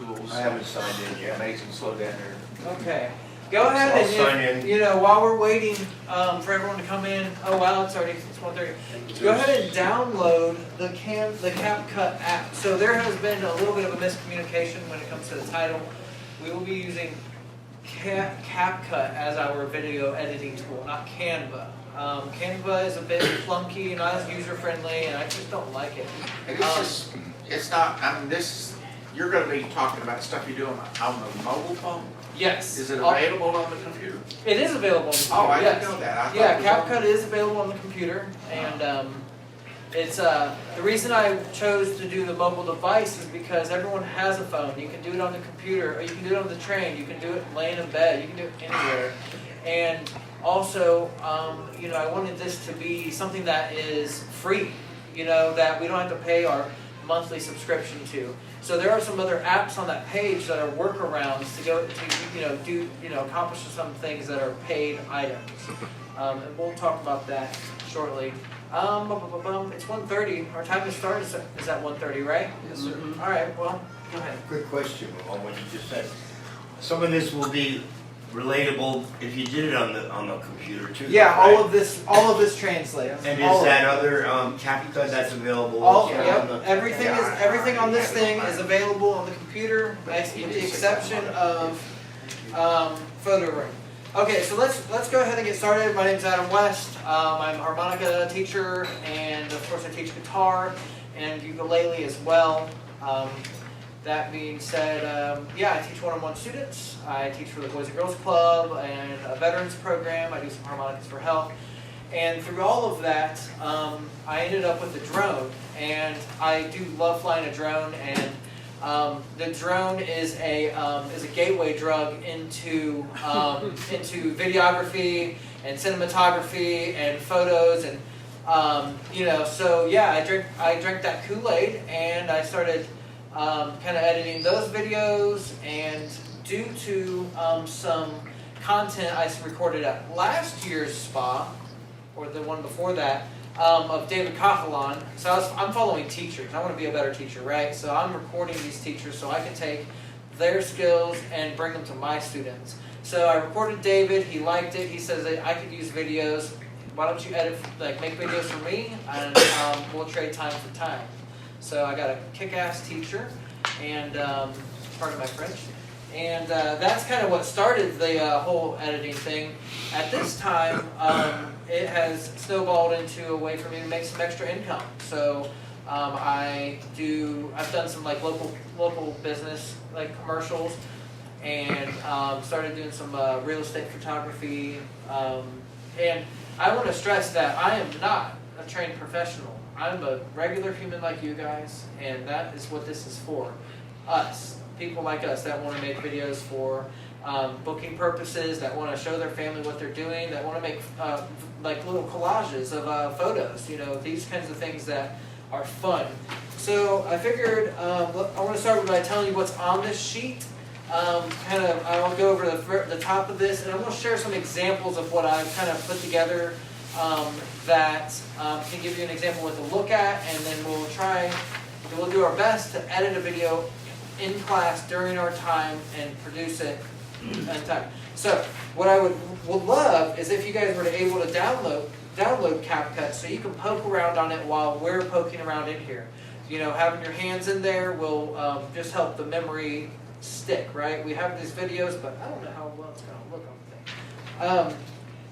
tools. I haven't signed in yet. Amazing slow down here. Okay. Go ahead I'll sign and, in. you know, while we're waiting for everyone to come in, oh wow, it's 1:30. Go ahead and download the CapCut app. So there has been a little bit of a miscommunication when it comes to the title. We will be using CapCut as our video editing tool, not Canva. Canva is a bit clunky, not as user-friendly, and I just don't like it. And it's not, I mean, you're gonna be talking about stuff you do on the mobile phone? Yes. Is it available on the computer? It is available on the computer. Oh, I yes. didn't know that. I thought Yeah, it was CapCut is available on the computer, and it's the reason I chose to do the mobile device is because everyone has a phone. You can do it on the computer, or you can do it on the train. You can do it laying in bed. You can do it anywhere. And also, you know, I wanted this to be something that is free. You know, that we don't have to pay our monthly subscription to. So there are some other apps on that page that are workarounds to go to accomplish some things that are paid items. And we'll talk about that shortly. It's 1:30. Our time to start is at 1:30, right? Yes, sir. All right. Well, go ahead. Quick question on what you just said. Some of this will be relatable if you did it on the computer too. Yeah, right? all of this translates. And All is of that it. other CapCut that's available? All, also yep. on the- Everything on this thing is available on the computer, with the exception of photo room. Okay, so let's go ahead and get started. My name is Adam West. I'm a harmonica teacher, and of course I teach guitar and ukulele as well. That being said, yeah, I teach one-on-one students. I teach for the Boys and Girls Club and a veterans program. I do some harmonicas for health. And through all of that, I ended up with a drone. And I do love flying a drone. And the drone is a gateway drug into videography and cinematography and photos and you know. So yeah, I drank that Kool-Aid and I started kind of editing those videos, and due to some content I recorded at last year's spa, or the one before that, of David Kahalan. So I'm following teachers. I want to be a better teacher, right? So I'm recording these teachers so I can take their skills and bring them to my students. So I recorded David. He liked it. He says that I could use videos. Why don't you make videos for me, and we'll trade time for time. So I got a kick-ass teacher, and pardon my French, and that's kind of what started the whole editing thing. At this time, it has snowballed into a way for me to make some extra income. So I've done some like local business like commercials, and started doing some real estate photography. And I want to stress that I am not a trained professional. I'm a regular human like you guys, and that is what this is for. Us, people like us that want to make videos for booking purposes, that want to show their family what they're doing, that want to make like little collages of photos, you know, these kinds of things that are fun. So I figured I want to start by telling you what's on this sheet. I'll go over the top of this, and I'm going to share some examples of what I've kind of put together that can give you an example what to look at, and then we'll do our best to edit a video in class during our time and produce it in time. So what I would love is if you guys were able to download CapCut so you can poke around on it while we're poking around in here. You know, having your hands in there will just help the memory stick, right? We have these videos, but I don't know how well it's going to look on the thing.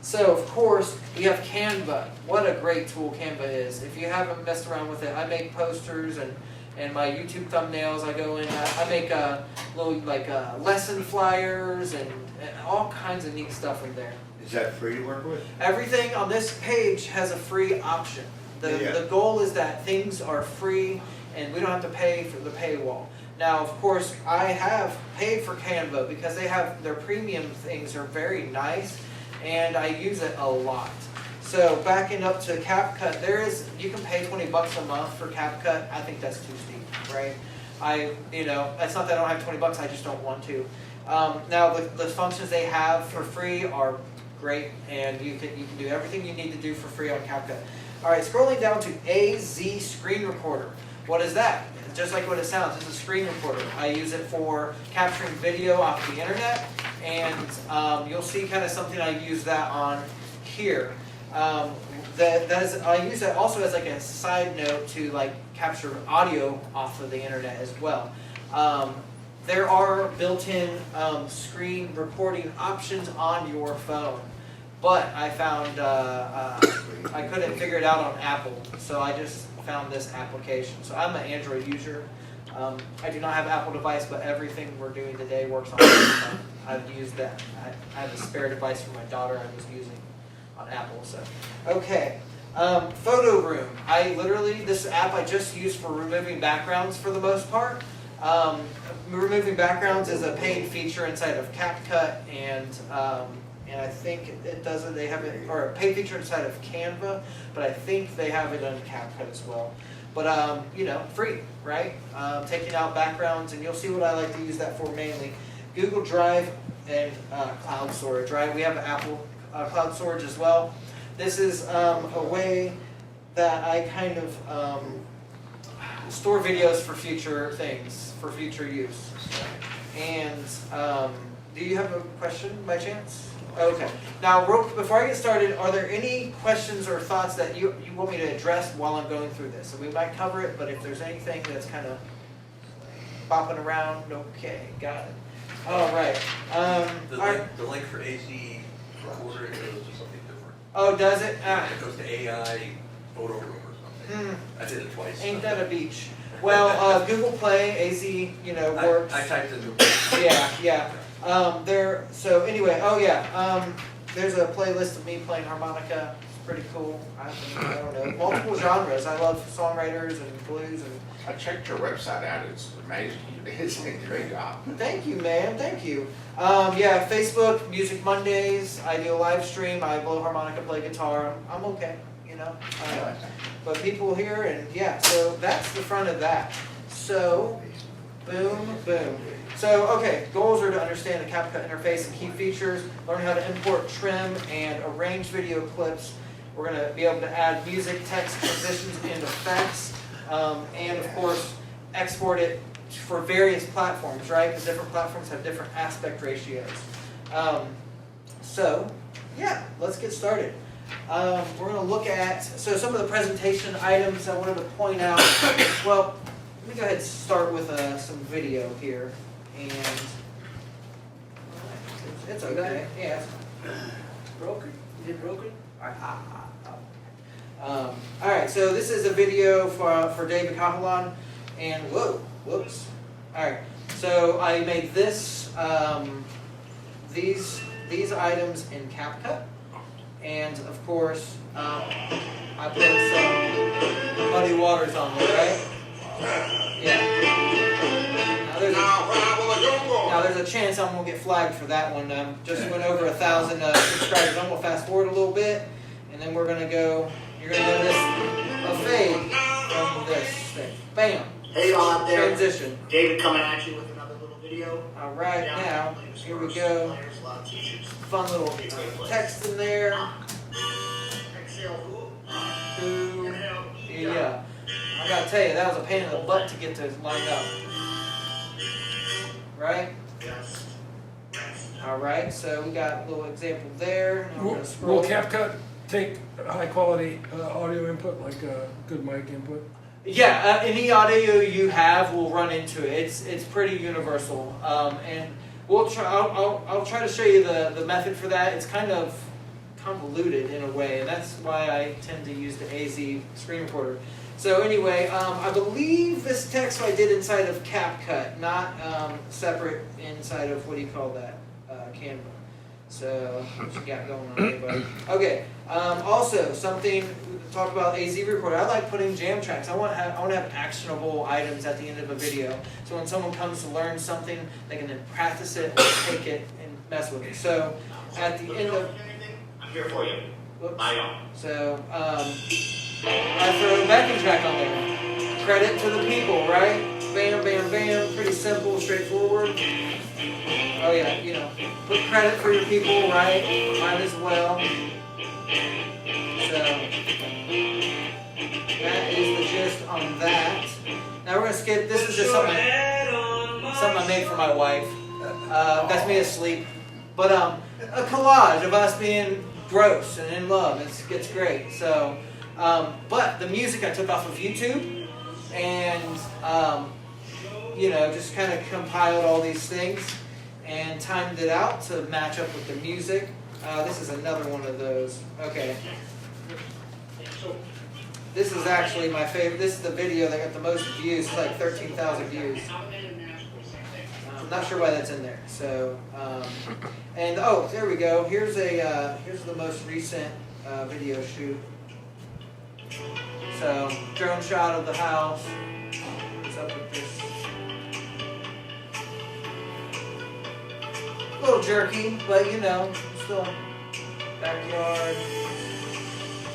So, of course, we have Canva. What a great tool Canva is. If you haven't messed around with it, I make posters and my YouTube thumbnails. I go in, I make little lesson flyers and all kinds of neat stuff in there. Is that free to work with? Everything on this page has a free option. The goal is that things are free and we don't have to pay for the paywall. Now, of course, I have paid for Canva because their premium things are very nice, and I use it a lot. So backing up to CapCut, you can pay $20 a month for CapCut. I think that's too steep, right? It's not that I don't have $20, I just don't want to. Now the functions they have for free are great, and you can do everything you need to do for free on CapCut. All right, scrolling down to AZ Screen Recorder. What is that? just like what it sounds, it's a screen recorder. I use it for capturing video off the internet, and you'll see kind of something I use that on here. I use that also as like a side note to like capture audio off of the internet as well. There are built-in screen recording options on your phone, but I found I couldn't figure it out on Apple, so I just found this application. So I'm an Android user. I do not have an Apple device, but everything we're doing today works on my phone. I've used that. I have a spare device for my daughter I was using on Apple. So, okay. Photo Room. This app I just use for removing backgrounds for the most part. Removing backgrounds is a paid feature inside of CapCut, and I think it does it. They have it, or a paid feature inside of Canva, but I think they have it on CapCut as well. But you know, free, right? Taking out backgrounds, and you'll see what I like to use that for mainly. Google Drive and cloud storage, right? We have Apple cloud storage as well. This is a way that I kind of store videos for future things, for future use. And do you have a question by chance? Okay. Now, before I get started, are there any questions or thoughts that you want me to address while I'm going through this? So we might cover it, but if there's anything that's kind of bopping around, okay, got it. All right. The link for AZ recorder goes to something different. Oh, does it? It goes to AI photo room or something. I did it twice. Ain't that a beach? Well, Google Play, AZ, you know, works. I typed in the Yeah. So anyway, there's a playlist of me playing harmonica. It's pretty cool. I don't know, multiple genres. I love songwriters and blues and. I checked your website out. It's amazing. It's a great job. Thank you, man. Thank you. Facebook, Music Mondays. I do a live stream. I blow harmonica, play guitar. I'm okay, you know. But people here, and yeah. So that's the front of that. So, boom, boom. So, okay, goals are to understand the CapCut interface and key features, learn how to import, trim, and arrange video clips. We're going to be able to add music, text, transitions, and effects, and of course, export it for various platforms, right? Because different platforms have different aspect ratios. So, yeah, let's get started. We're going to look at, some of the presentation items I wanted to point out. Well, let me go ahead and start with some video here. And it's okay. Yeah. Broken? Is it broken? All right. So this is a video for David Cahalan, and whoops. All right. So I made this these items in CapCut, and of course I put some muddy waters on there, right? Yeah. Now there's a chance I'm going to get flagged for that one. Just went over 1,000 subscribers. I'm going to fast forward a little bit, and then we're going to go, you're going to notice a fade from this thing. Bam. Hey y'all out there. Transition. David coming at you with another little video. All right, now, here we go. Fun little text in there. Yeah. I got to tell you, that was a pain in the butt to get those lined up. Right? Yes. Alright, so we got a little example there. I'm gonna scroll. Will CapCut take high quality audio input, like good mic input? Yeah, any audio you have will run into it. It's pretty universal. And we'll try. I'll try to show you the method for that. It's kind of convoluted in a way, and that's why I tend to use the AZ screen recorder. So anyway, I believe this text I did inside of CapCut, not separate inside of, what do you call that, Canva. So what you got going on there, buddy? Okay. Also, something to talk about AZ recorder. I like putting jam tracks. I want to have actionable items at the end of a video. So when someone comes to learn something, they can then practice it, or take it, and mess with it. So at the end of, I'm here for you. whoops. I know. So I throw a backing track on there. Credit to the people, right? Bam, bam, bam. Pretty simple, straightforward. Oh yeah, you know, put credit for your people, right? Mine as well. So that is the gist on that. Now we're gonna skip. This is just something I made for my wife. That's me asleep. But a collage of us being gross and in love. It's great. So, but the music I took off of YouTube, and just kind of compiled all these things and timed it out to match up with the music. This is another one of those. Okay. This is actually my favorite. This is the video that got the most views. It's like 13,000 views. I'm not sure why that's in there. So, and oh, there we go. Here's the most recent video shoot. So, drone shot of the house. What's up with this? A little jerky, but still backyard.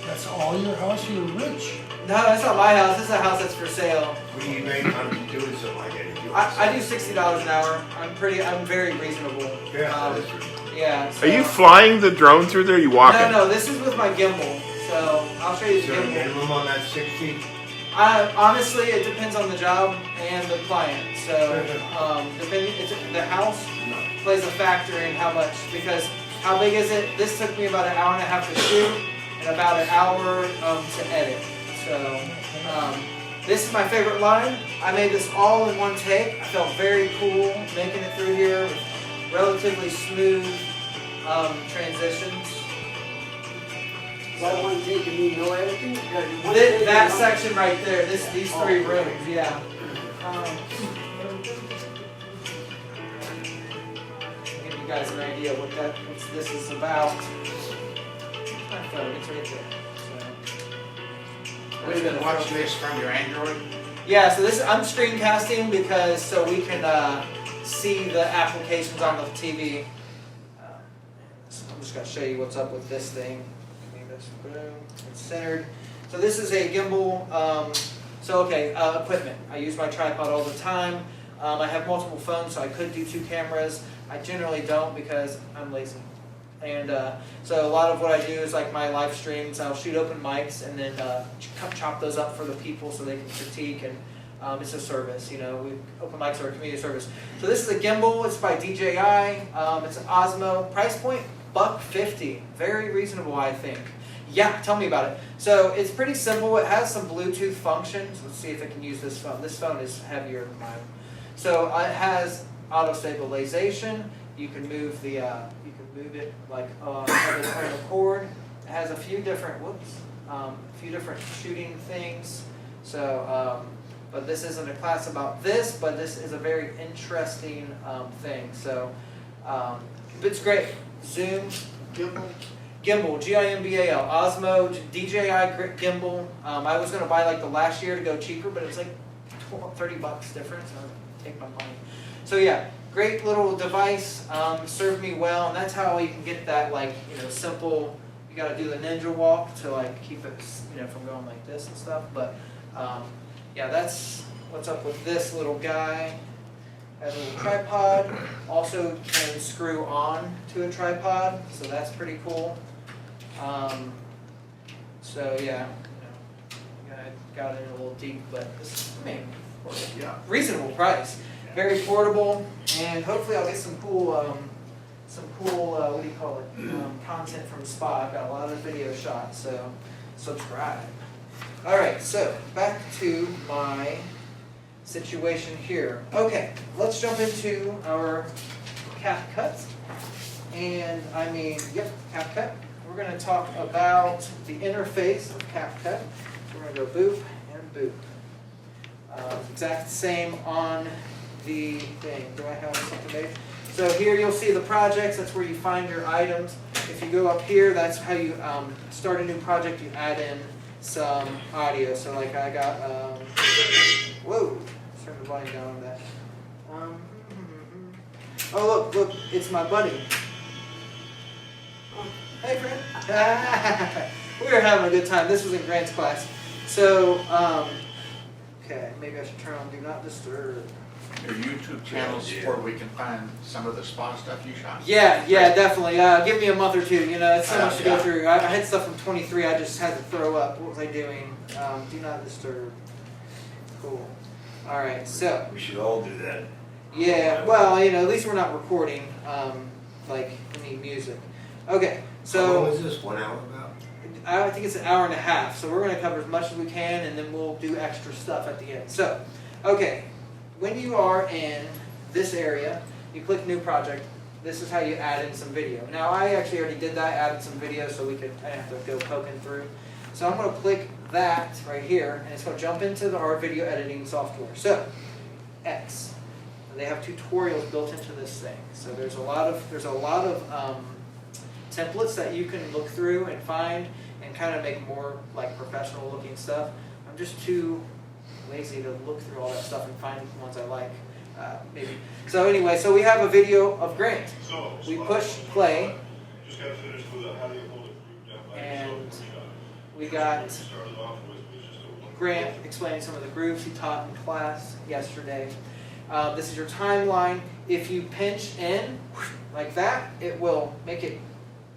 That's all your house? You're rich. No, that's not my house. This is a house that's for sale. What do you make on doing something like that? I do $60 an hour. I'm very reasonable. Yeah, that's true. Yeah. Are you flying the drone through there? Or are you walking? No, this is with my gimbal. So I'll show you Is the there a gimbal. minimum on that 60? Honestly, it depends on the job and the client. So the house plays a factor in how much, because how big is it? This took me about an hour and a half to shoot and about an hour to edit. So this is my favorite line. I made this all in one take. I felt very cool making it through here with relatively smooth transitions. That one take, you mean no editing? That section right there, these three rooms, yeah. Give you guys an idea what this is about. My phone, it's right there. We've been watching this from your Android. Yeah, so I'm screencasting because so we can see the applications on the TV. So I'm just going to show you what's up with this thing. It's centered. So this is a gimbal. Equipment. I use my tripod all the time. I have multiple phones, so I could do 2 cameras. I generally don't because I'm lazy. And so a lot of what I do is like my live streams. I'll shoot open mics and then chop those up for the people so they can critique. And it's a service, open mics are a community service. So this is a gimbal. It's by DJI. It's an Osmo. Price point $150. Very reasonable, I think. Yeah, tell me about it. So it's pretty simple. It has some Bluetooth functions. Let's see if it can use this phone. This phone is heavier than mine. So it has auto stabilization. You can move it like on a cord. It has a few different shooting things. So, but this isn't a class about this, but this is a very interesting thing. So, it's great. Zoom, gimbal, G-I-M-B-A-L, Osmo, DJI gimbal. I was gonna buy like the last year to go cheaper, but it's like $30 difference. I'll take my money. So yeah. Great little device, served me well, and that's how you can get that simple. You got to do the ninja walk to keep it from going like this and stuff. But yeah, that's what's up with this little guy. Has a little tripod. Also can screw on to a tripod, so that's pretty cool. So yeah, I got in a little deep, but this is reasonable price. Very portable, and hopefully I'll get some cool what do you call it, content from Spa. I've got a lot of video shots, so subscribe. All right, so back to my situation here. Okay, let's jump into our CapCut, and CapCut. We're going to talk about the interface of CapCut. We're going to go boop and boop. Exact same on the thing. Do I have something made? So here you'll see the projects. That's where you find your items. If you go up here, that's how you start a new project. You add in some audio. So like I got, whoa, turn the volume down on that. Oh look, it's my buddy. Hey friend. We were having a good time. This was in Grant's class. So, okay, maybe I should turn on Do Not Disturb. Your YouTube channels where we can find some of the spa stuff you shot. Yeah, definitely. Give me a month or two. It's so much to go through. I had stuff from 23. I just had to throw up. What was I doing? Do Not Disturb. Cool. All right, so We should all do that. yeah, well, at least we're not recording like any music. Okay, How long so is this? 1 hour about? I think it's an hour and a half. So we're going to cover as much as we can, and then we'll do extra stuff at the end. So, okay, when you are in this area, you click New Project. This is how you add in some video. Now, I actually already did that, added some video, so I didn't have to go poking through. So I'm going to click that right here, and it's going to jump into our video editing software. So, X. And they have tutorials built into this thing. So there's a lot of templates that you can look through and find and kind of make more like professional looking stuff. I'm just too lazy to look through all that stuff and find the ones I like, maybe. So anyway, so we have a video of Grant. We push play, and we got Grant explaining some of the grooves he taught in class yesterday. This is your timeline. If you pinch in like that, it will make it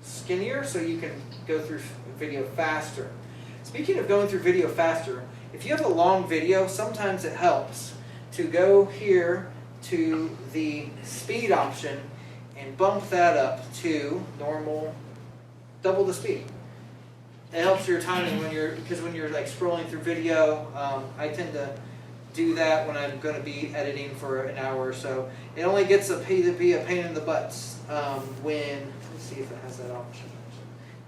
skinnier so you can go through video faster. Speaking of going through video faster, if you have a long video, sometimes it helps to go here to the speed option and bump that up to normal, double the speed. It helps your timing because when you're like scrolling through video, I tend to do that when I'm going to be editing for an hour or so. It only gets to be a pain in the butts when, let's see if it has that option.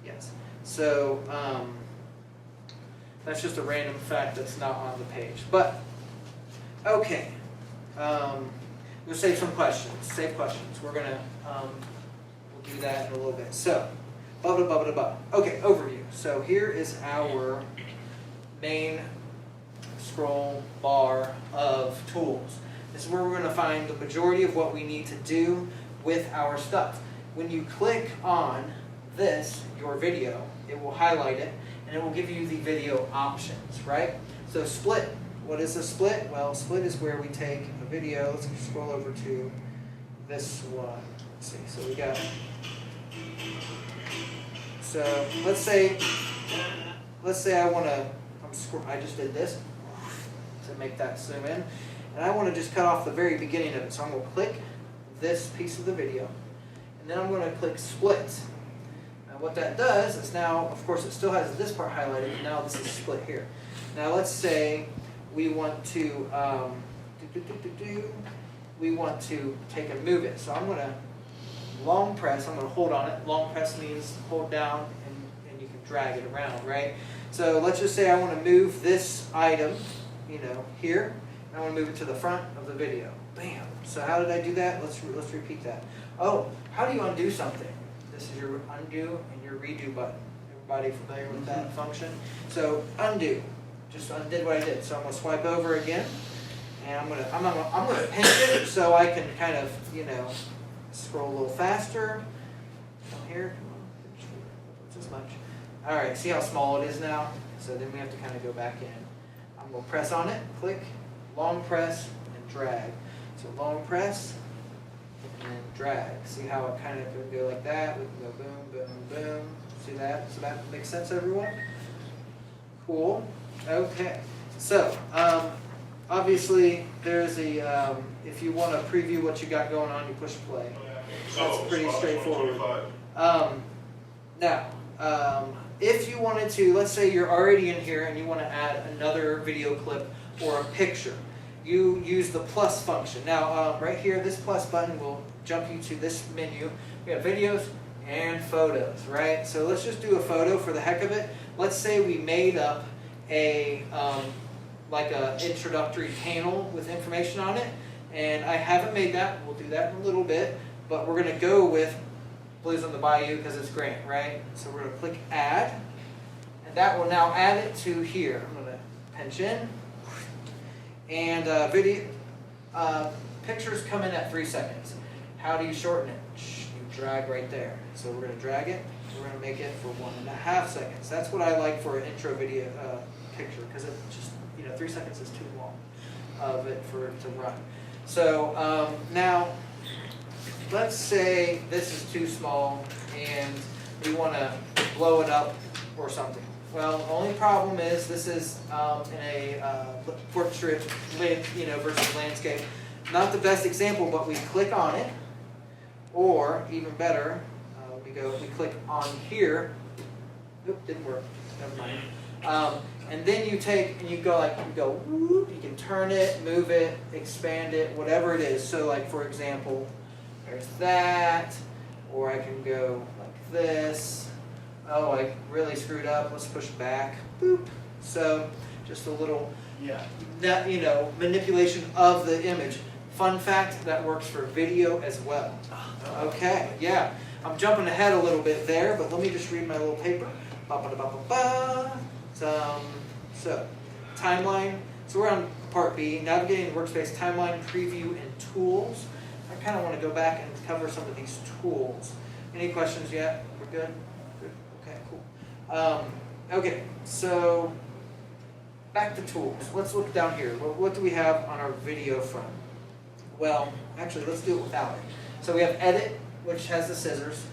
Yes. So that's just a random fact that's not on the page. But okay, we'll save some questions. Save questions. We're gonna we'll do that in a little bit. So, blah blah blah blah blah. Okay, overview. So here is our main scroll bar of tools. This is where we're going to find the majority of what we need to do with our stuff. When you click on this, your video, it will highlight it and it will give you the video options, right? So split. What is a split? Well, split is where we take a video. Let's scroll over to this one. Let's see. So we got. So let's say I want to. I just did this to make that zoom in, and I want to just cut off the very beginning of it. So I'm going to click this piece of the video, and then I'm going to click split. Now what that does is now, of course, it still has this part highlighted, and now this is split here. Now let's say we want to we want to take and move it. So I'm going to long press. I'm going to hold on it. Long press means hold down, and you can drag it around, right? So let's just say I want to move this item, here. I want to move it to the front of the video. Bam. So how did I do that? Let's repeat that. Oh, how do you undo something? This is your undo and your redo button. Everybody familiar with that function? So undo. Just undid what I did. So I'm going to swipe over again, and I'm gonna pinch it so I can kind of scroll a little faster. Come here. Come on. Just as much. All right. See how small it is now? So then we have to kind of go back in. I'm going to press on it, click, long press, and drag. So long press, and drag. See how it kind of can go like that? We can go boom, boom, boom. See that? So that makes sense, everyone? Cool. Okay. So, obviously, there's a, if you want to preview what you got going on, you push play. That's pretty straightforward. Now, if you wanted to, let's say you're already in here and you want to add another video clip or a picture, you use the plus function. Now, right here, this plus button will jump you to this menu. We have videos and photos, right? So let's just do a photo for the heck of it. Let's say we made up a like a introductory panel with information on it, and I haven't made that. We'll do that in a little bit, but we're going to go with Blues on the Bayou because it's Grant, right? So we're going to click Add, and that will now add it to here. I'm going to pinch in, and pictures come in at 3 seconds. How do you shorten it? You drag right there. So we're going to drag it. We're going to make it for 1.5 seconds. That's what I like for an intro video picture, because it just 3 seconds is too long of it for it to run. So now, let's say this is too small and we want to blow it up or something. Well, the only problem is this is in a portrait, versus landscape. Not the best example, but we click on it, or even better, we click on here. Oop, didn't work. Never mind. And then you take and you go whoop, you can turn it, move it, expand it, whatever it is. So like for example, there's that, or I can go like this. Oh, I really screwed up. Let's push back. Boop. So just a little manipulation of the image. Fun fact, that works for video as well. Okay, yeah. I'm jumping ahead a little bit there, but let me just read my little paper. Ba-ba-da-ba-ba-ba. So, timeline. So we're on part B, navigating the workspace, timeline, preview, and tools. I kind of want to go back and cover some of these tools. Any questions yet? We're good? Good? Okay, cool. Okay, so back to tools. Let's look down here. What do we have on our video front? Well, actually, let's do it without it. So we have edit, which has the scissors,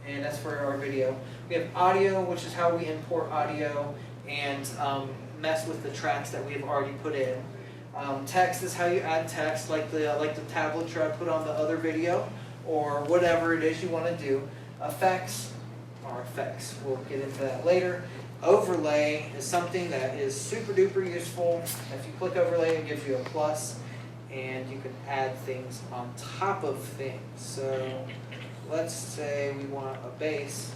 and that's for our video. We have audio, which is how we import audio and mess with the tracks that we have already put in. Text is how you add text, like the tablature I put on the other video, or whatever it is you want to do. Effects are effects. We'll get into that later. Overlay is something that is super duper useful. If you click overlay, it gives you a plus, and you can add things on top of things. So let's say we want a bass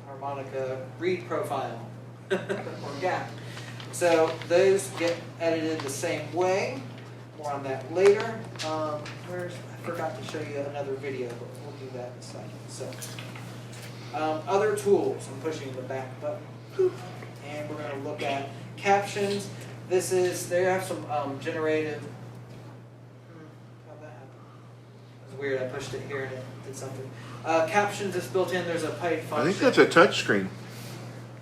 harmonica reed profile or gap. So those get edited the same way. More on that later. I forgot to show you another video, but we'll do that in a second. So other tools. I'm pushing the back button, and we're going to look at captions. They have some generated. How'd that happen? It was weird. I pushed it here and it did something. Captions is built in. There's a paid function. I think that's a touch screen.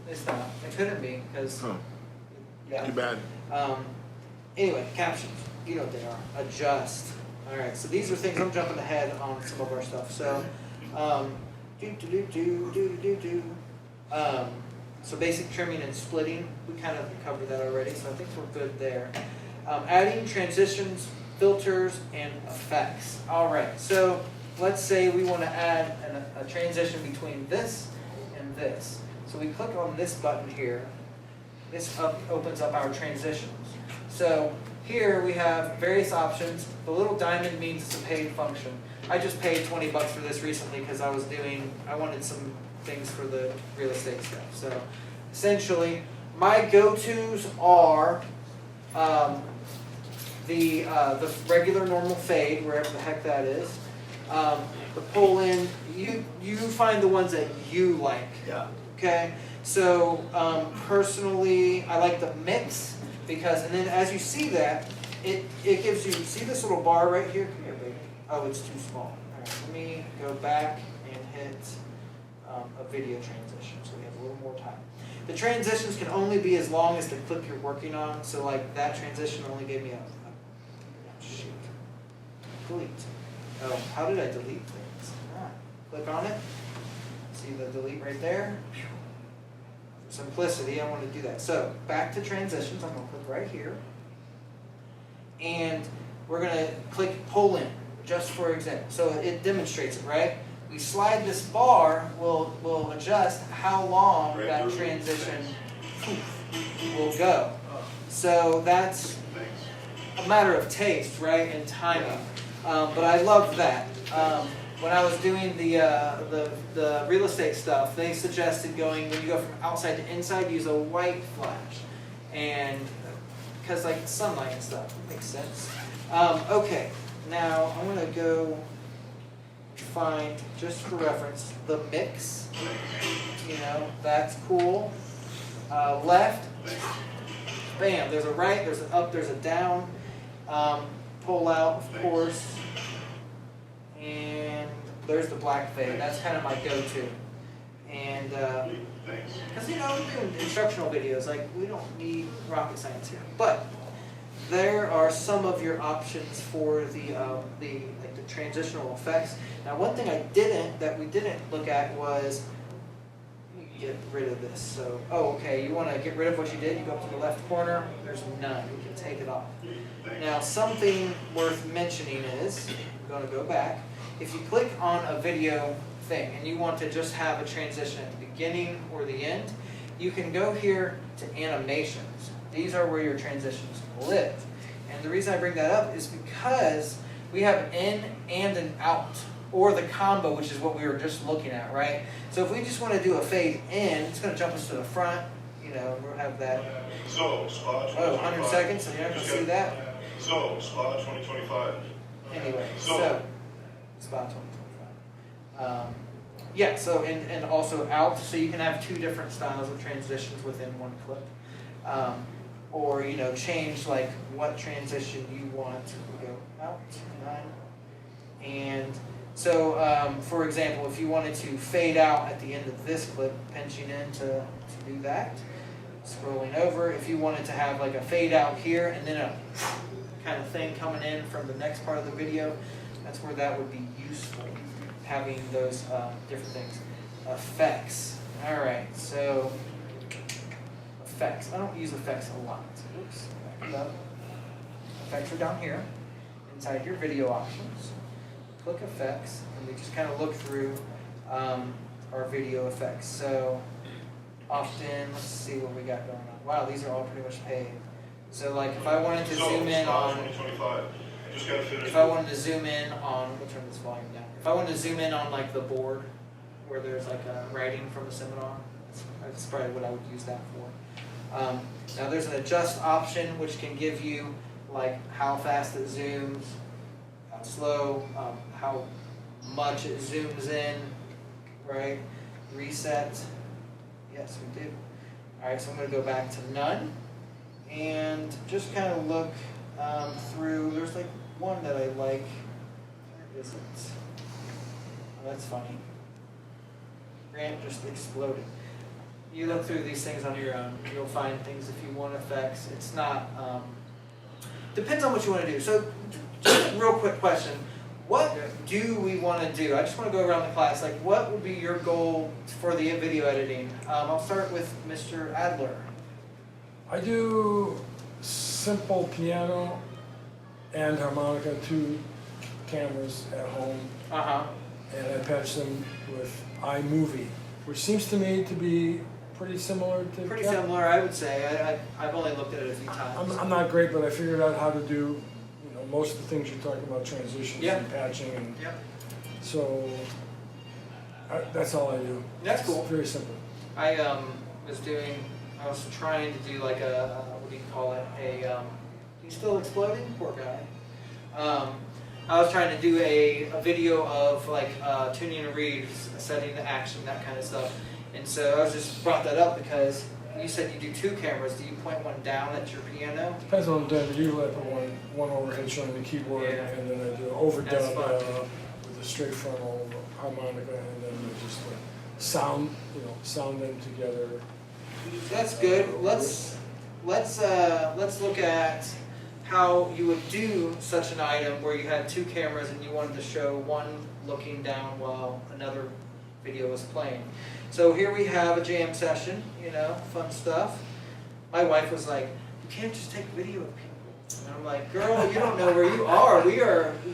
It's not. It couldn't be because. Oh, Yeah. too bad. Anyway, captions. You know what they are. Adjust. All right. So these are things. I'm jumping ahead on some of our stuff. So, so basic trimming and splitting. We kind of covered that already. So I think we're good there. Adding transitions, filters, and effects. All right. So let's say we want to add a transition between this and this. So we click on this button here. This opens up our transitions. So here we have various options. The little diamond means it's a paid function. I just paid $20 for this recently because I wanted some things for the real estate stuff. So essentially, my go-tos are the regular normal fade, wherever the heck that is. The pull in, you find the ones that you like. Yeah. Okay, so personally, I like the mix because, and then as you see that, it gives you, see this little bar right here? Come here, baby. Oh, it's too small. All right, let me go back and hit a video transition so we have a little more time. The transitions can only be as long as the clip you're working on, so like that transition only gave me shoot. Delete. Oh, how did I delete things? Click on it. See the delete right there? For simplicity, I want to do that. So back to transitions. I'm going to click right here. And we're going to click pull in, just for example. So it demonstrates it, right? We slide this bar, we'll adjust how long that transition will go. So that's a matter of taste, right, and timing. But I love that. When I was doing the real estate stuff, they suggested going, when you go from outside to inside, use a white flash, and because like sunlight and stuff, it makes sense. Okay, now I'm gonna go find, just for reference, the mix. You know, that's cool. Left, bam. There's a right, there's an up, there's a down. Pull out, of course. And there's the black fade. That's kind of my go-to. And because we're doing instructional videos, like we don't need rocket science here. But there are some of your options for the transitional effects. Now, one thing that we didn't look at was get rid of this. So, oh, okay, you want to get rid of what you did, you go up to the left corner, there's none, you can take it off. Now, something worth mentioning is, I'm going to go back, if you click on a video thing and you want to just have a transition at the beginning or the end, you can go here to animations. These are where your transitions live. And the reason I bring that up is because we have in and an out, or the combo, which is what we were just looking at, right? So if we just want to do a fade in, it's going to jump us to the front, you know, and we'll have that. So, spot 2025. 100 seconds, so you're not going to see that. So, spot 2025. Anyway, so, spot 2025. Yeah, so, and also out, so you can have two different styles of transitions within one clip. Or, you know, change like what transition you want. We go out, 9. And so, for example, if you wanted to fade out at the end of this clip, pinching in to do that, scrolling over. If you wanted to have like a fade out here and then a kind of thing coming in from the next part of the video, that's where that would be useful, having those different things. Effects. All right, so effects. I don't use effects a lot. Oops, back it up. Effects are down here, inside your video options. Click effects, and we just kind of look through our video effects. So often, let's see what we got going on. Wow, these are all pretty much paid. So like if I wanted to zoom in on, if I wanted to zoom in on, we'll turn this volume down. If I wanted to zoom in on like the board where there's like a writing from a seminar, that's probably what I would use that for. Now there's an adjust option which can give you like how fast it zooms, how slow, how much it zooms in, right? Reset. Yes, we do. All right, so I'm going to go back to none and just kind of look through. There's like one that I like. Where is it? Oh, that's funny. Grant just exploded. You look through these things on your own. You'll find things if you want effects. It's not, depends on what you want to do. So just a real quick question. What do we want to do? I just want to go around the class. Like, what would be your goal for the video editing? I'll start with Mr. Adler. I do simple piano and harmonica, 2 cameras at home, and I patch them with iMovie, which seems to me to be pretty similar to Pretty CapCut. similar, I would say. I've only looked at it a few times. I'm not great, but I figured out how to do, you know, most of the things you're talking about, transitions and patching, and so that's all I do. That's cool. It's very simple. I was trying to do like a what do you call it? He's still exploding? Poor guy. I was trying to do a video of like tuning a reed, setting the action, that kind of stuff. And so I was just brought that up because you said you do 2 cameras. Do you point one down at your piano? Depends on what I'm doing. Usually I put one overhead showing the keyboard, and then I do overdub with a straight frontal harmonica, and then just sound them together. That's good. Let's look at how you would do such an item where you had 2 cameras and you wanted to show one looking down while another video was playing. So here we have a jam session, you know, fun stuff. My wife was like, "You can't just take video of people." And I'm like, "Girl, you don't know where you are.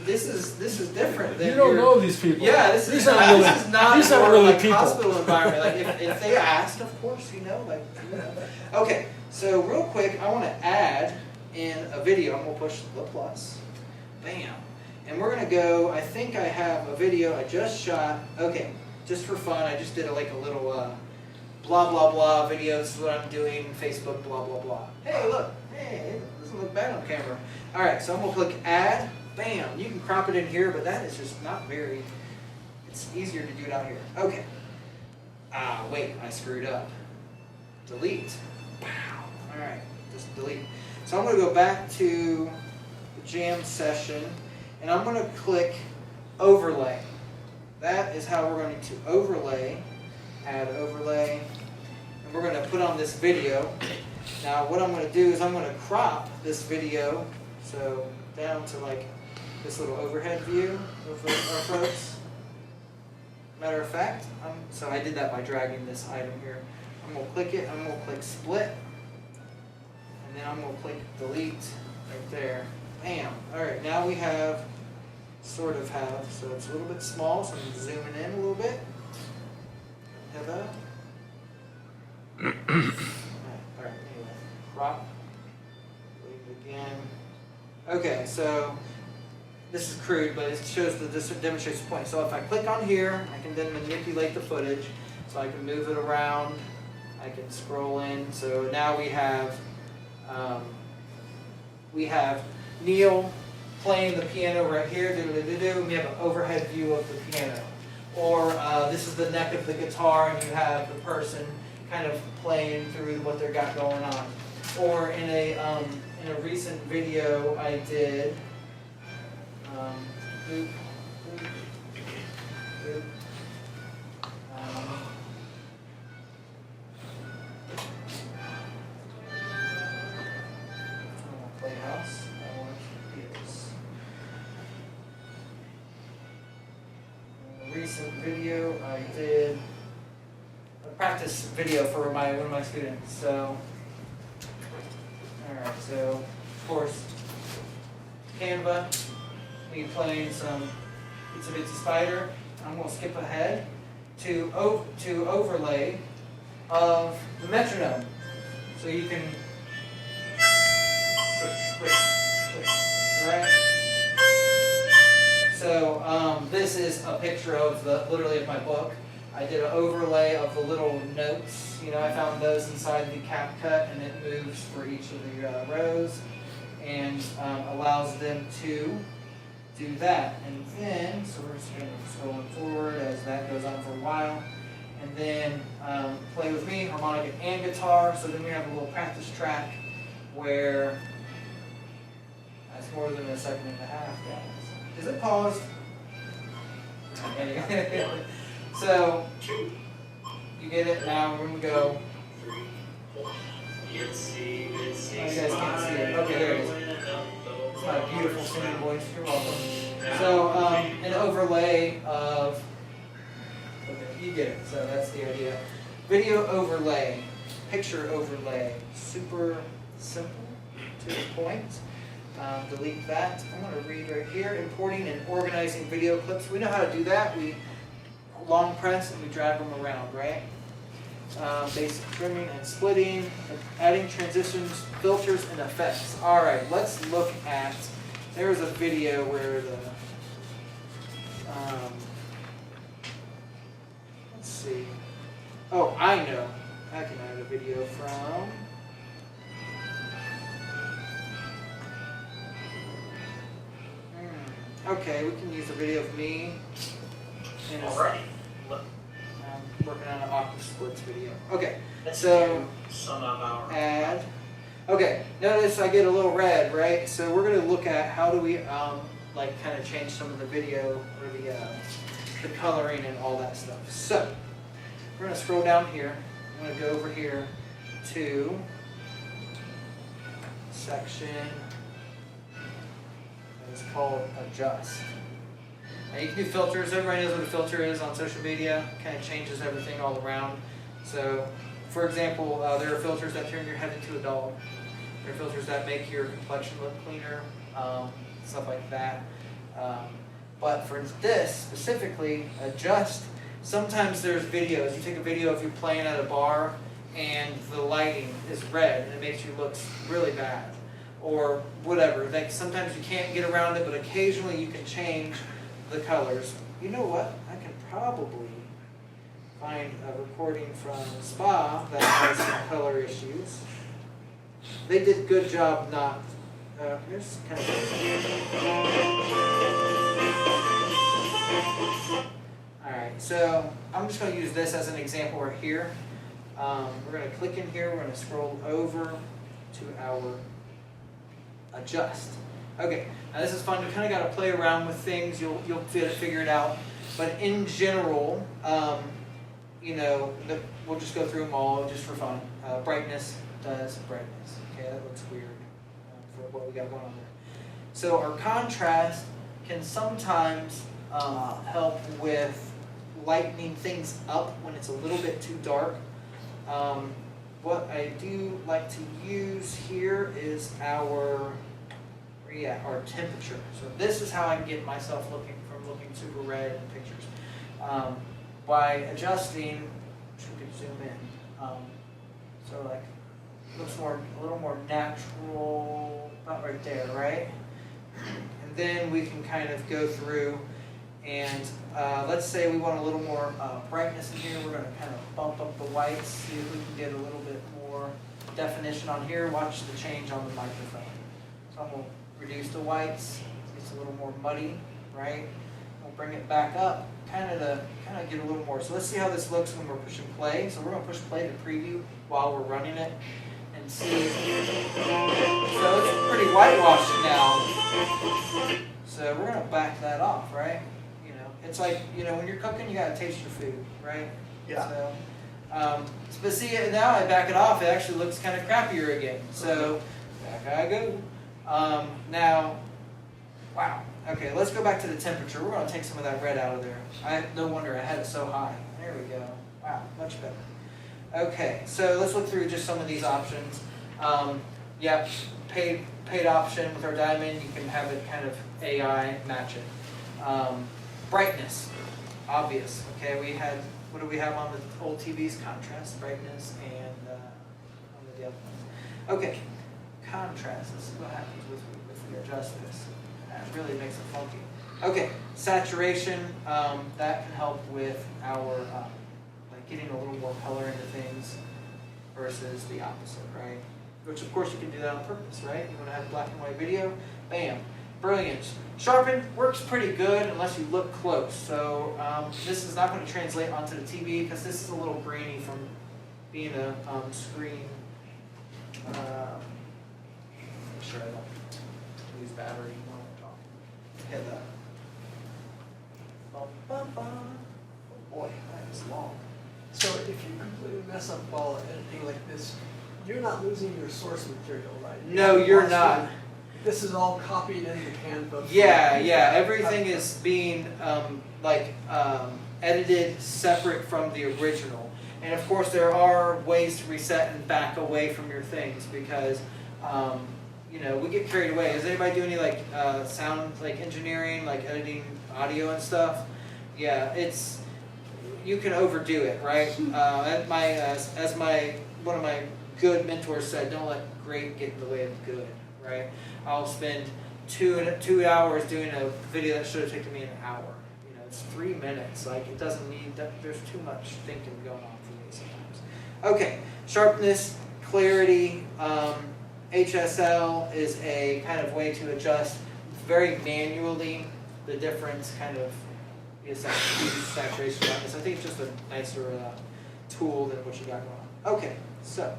This is different than you don't know these people. Yeah, this is not really like people. hospital environment. Like if they asked, of course, you know, like you know. Okay, so real quick, I want to add in a video. I'm gonna push the plus. Bam. And we're gonna go, I think I have a video I just shot. Okay, just for fun, I just did a little blah blah blah video. This is what I'm doing, Facebook blah blah blah. Hey look, hey, it doesn't look bad on camera. Alright, so I'm gonna click add, bam. You can crop it in here, but that is just not very, it's easier to do it out here. Okay. Ah, wait, I screwed up. Delete. Wow. Alright, just delete. So I'm going to go back to the jam session, and I'm going to click overlay. That is how we're going to overlay, add overlay, and we're going to put on this video. Now what I'm going to do is I'm going to crop this video, so down to like this little overhead view of our folks. matter of fact. So I did that by dragging this item here. I'm going to click it, I'm going to click split, and then I'm going to click delete right there. Bam. Alright, now we have, sort of have, so it's a little bit small, so I'm zooming in a little bit. Hello? Alright, anyway. Crop. Delete it again. Okay, so this is crude, but it shows that this demonstrates the point. So if I click on here, I can then manipulate the footage. So I can move it around, I can scroll in. So now we have Neil playing the piano right here, and we have an overhead view of the piano. Or this is the neck of the guitar, and you have the person kind of playing through what they've got going on. Or in a recent video I did, Playhouse. I want videos. In a recent video I did a practice video for one of my students. So, all right. So, of course, Canva. Me playing some Itsy Bitsy Spider. I'm going to skip ahead to overlay of the metronome. So you can right? So this is a picture of literally of my book. I did an overlay of the little notes. You know, I found those inside the CapCut, and it moves for each of the rows and allows them to do that. And then, so we're just going to scrolling forward as that goes on for a while. And then play with me, harmonica and guitar. So then we have a little practice track where that's more than a second and a half, guys. Is it paused? Anyway. So you get it. Now we're going to go. Oh, you guys can't see it. Okay, there it is. It's my beautiful singing voice. You're welcome. So an overlay of. Okay, you get it. So that's the idea. Video overlay, picture overlay, super simple to the point. Delete that. I'm going to read right here. Importing and organizing video clips. We know how to do that. We long press and we drag them around, right? Basic trimming and splitting, adding transitions, filters, and effects. All right, let's look at. There's a video where the. Let's see. Oh, I know. I can add a video from. Okay, we can use a video of me. Alrighty. I'm working on an octave splits video. Okay, Let's so do some of our add. Okay, notice I get a little red, right? So we're going to look at how do we like kind of change some of the video or the coloring and all that stuff. So we're going to scroll down here. I'm going to go over here to section. It's called adjust. Now you can do filters. Everybody knows what a filter is on social media. Kind of changes everything all around. So, for example, there are filters that turn your head into a dog. There are filters that make your complexion look cleaner, stuff like that. But for this specifically, adjust. Sometimes there's videos. You take a video of you playing at a bar, and the lighting is red, and it makes you look really bad. Or whatever. Like sometimes you can't get around it, but occasionally you can change the colors. You know what? I can probably find a recording from Spa that has some color issues. They did a good job not. Here's kind of. All right, so I'm just going to use this as an example right here. We're going to click in here. We're going to scroll over to our adjust. Okay, now this is fun. You kind of got to play around with things. You'll figure it out. But in general, you know, we'll just go through them all just for fun. Brightness does brightness. Okay, that looks weird for what we got going on there. So our contrast can sometimes help with lightening things up when it's a little bit too dark. What I do like to use here is our temperature. So this is how I can get myself looking super red in pictures. By adjusting, we could zoom in. So like, looks a little more natural, about right there, right? And then we can kind of go through and let's say we want a little more brightness in here. We're going to kind of bump up the whites, see if we can get a little bit more definition on here. Watch the change on the microphone. So I'm going to reduce the whites. It's a little more muddy, right? We'll bring it back up, kind of get a little more. So let's see how this looks when we're pushing play. So we're going to push play to preview while we're running it and see. So it's pretty whitewashed now. So we're going to back that off, right? It's like, when you're cooking, you gotta taste your food, right? Yeah. So, but see, now I back it off, it actually looks kind of crappier again. So, back I go. Now, wow. Okay, let's go back to the temperature. We're gonna take some of that red out of there. No wonder I had it so high. There we go. Wow, much better. Okay, so let's look through just some of these options. Yeah, paid option with our diamond, you can have it kind of AI match it. Brightness, obvious. Okay, what do we have on the old TVs? Contrast, brightness, and on the other ones. Okay, contrast. This is what happens if we adjust this. That really makes it funky. Okay, saturation. That can help with our like getting a little more color into things versus the opposite, right? Which of course you can do that on purpose, right? You want to have black and white video, bam. Brilliance. Sharpen works pretty good unless you look close. So this is not going to translate onto the TV because this is a little grainy from being a screen. Make sure I don't lose battery while I'm talking. Hit that. Bum, bum, bum. Oh boy, that is long. So if you completely mess up while editing like this, you're not losing your source material, right? No, you're not. This is all copied into Canva. Yeah. Everything is being edited separate from the original. And of course, there are ways to reset and back away from your things because, we get carried away. Does anybody do any sound engineering, editing audio and stuff? Yeah, you can overdo it, right? As one of my good mentors said, don't let great get in the way of good, right? I'll spend 2 hours doing a video that should have taken me an hour. It's 3 minutes. It doesn't need that. There's too much thinking going on for me sometimes. Okay, sharpness, clarity. HSL is a kind of way to adjust very manually the difference saturation brightness. I think it's just a nicer tool than what you got going on. Okay, so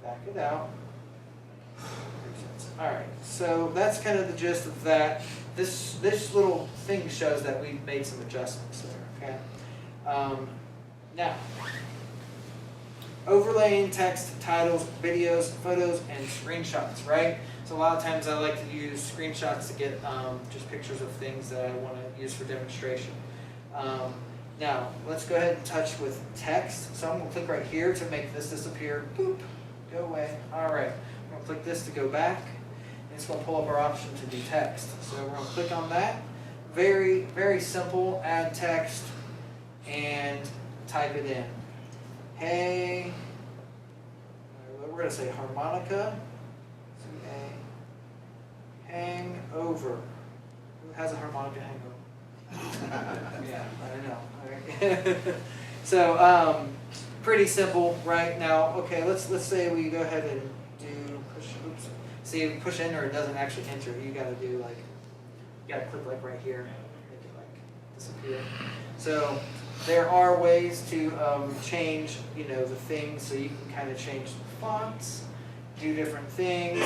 back it out. Alright, so that's kind of the gist of that. This little thing shows that we've made some adjustments there, okay? Now, overlaying text, titles, videos, photos, and screenshots, right? So a lot of times I like to use screenshots to get just pictures of things that I want to use for demonstration. Now, let's go ahead and touch with text. So I'm going to click right here to make this disappear. Boop, go away. Alright, I'm going to click this to go back. And it's going to pull up our option to do text. So we're going to click on that. Very, very simple. Add text and type it in. Hey, we're going to say harmonica. Hangover. Who has a harmonica hangover? Yeah, I know. Right. So, pretty simple right now. Okay, let's say we go ahead and do push. Oops. See, if you push enter, it doesn't actually enter. You got to do you got to click right here, make it disappear. So there are ways to change, the things. So you can kind of change the fonts, do different things.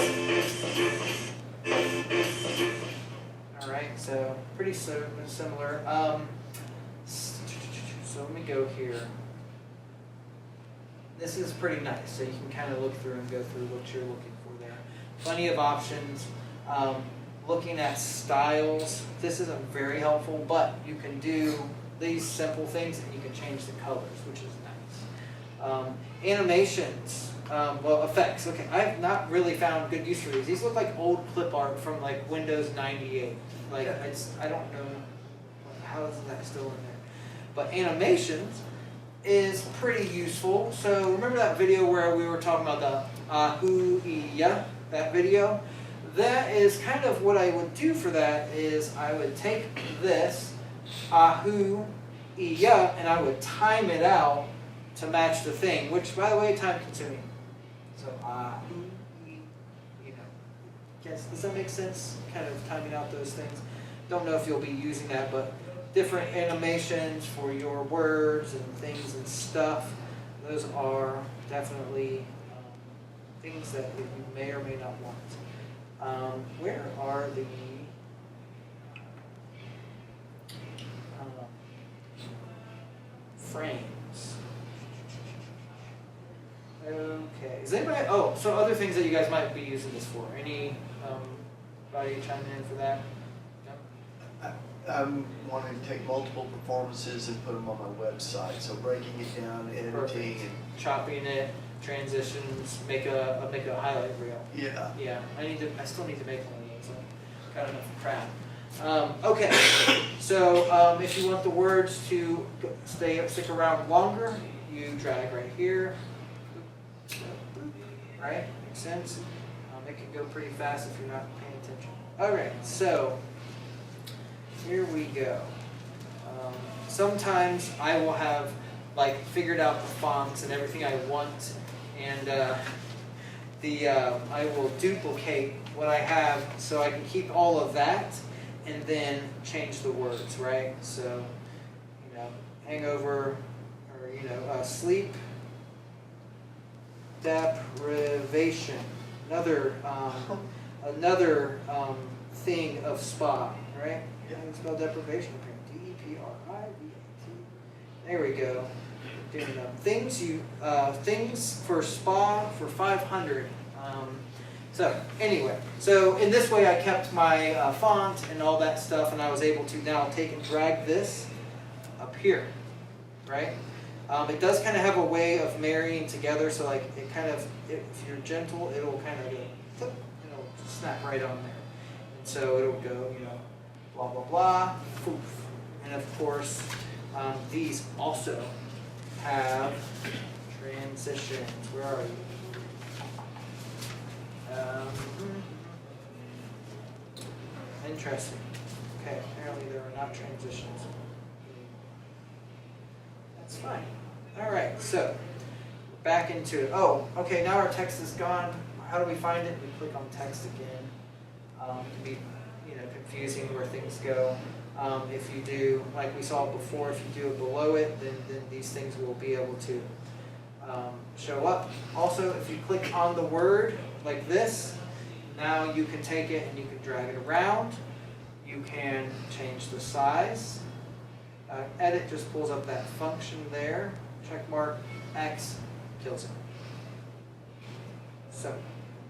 All right, so pretty similar. So let me go here. This is pretty nice, so you can kind of look through and go through what you're looking for there. Plenty of options. Looking at styles, this isn't very helpful, but you can do these simple things, and you can change the colors, which is nice. Animations, well, effects. Okay, I've not really found good use for these. These look like old clip art from like Windows 98. Like I don't know how is that still in there. But animations is pretty useful. So remember that video where we were talking about the Ahu-iya, that video? That is kind of what I would do for that is I would take this Ahu-iya and I would time it out to match the thing, which by the way, time consuming. So Yes, does that make sense? Kind of timing out those things. Don't know if you'll be using that, but different animations for your words and things and stuff. Those are definitely things that you may or may not want. Where are the frames? Okay. Is anybody? Oh, so other things that you guys might be using this for? Any body chiming in for that? No? I'm wanting to take multiple performances and put them on my website. So breaking it down, editing, Perfect. and Chopping it, transitions, make a highlight reel. yeah. Yeah, I still need to make one of those. I've got enough crap. Okay, so if you want the words to stick around longer, you drag right here. Right? Makes sense? It can go pretty fast if you're not paying attention. Alright, so here we go. Sometimes I will have like figured out the fonts and everything I want, and I will duplicate what I have so I can keep all of that and then change the words, right? So, hangover, or sleep deprivation, another thing of spa, right? Yeah. How do you spell deprivation? D-E-P-R-I-V-A-T. There we go. Doing things for spa for 500. So anyway, so in this way I kept my font and all that stuff, and I was able to now take and drag this up here, right? It does kind of have a way of marrying together, so like it kind of, if you're gentle, it'll kind of go, click, it'll snap right on there. And so it'll go, blah, blah, blah, poof. And of course, these also have transitions. Where are you? Interesting. Okay, apparently there are not transitions. That's fine. All right, so back into it. Oh, okay, now our text is gone. How do we find it? We click on text again. It can be, confusing where things go. If you do, like we saw before, if you do it below it, then these things will be able to show up. Also, if you click on the word like this, now you can take it and you can drag it around. You can change the size. Edit just pulls up that function there. Check mark X kills it. So,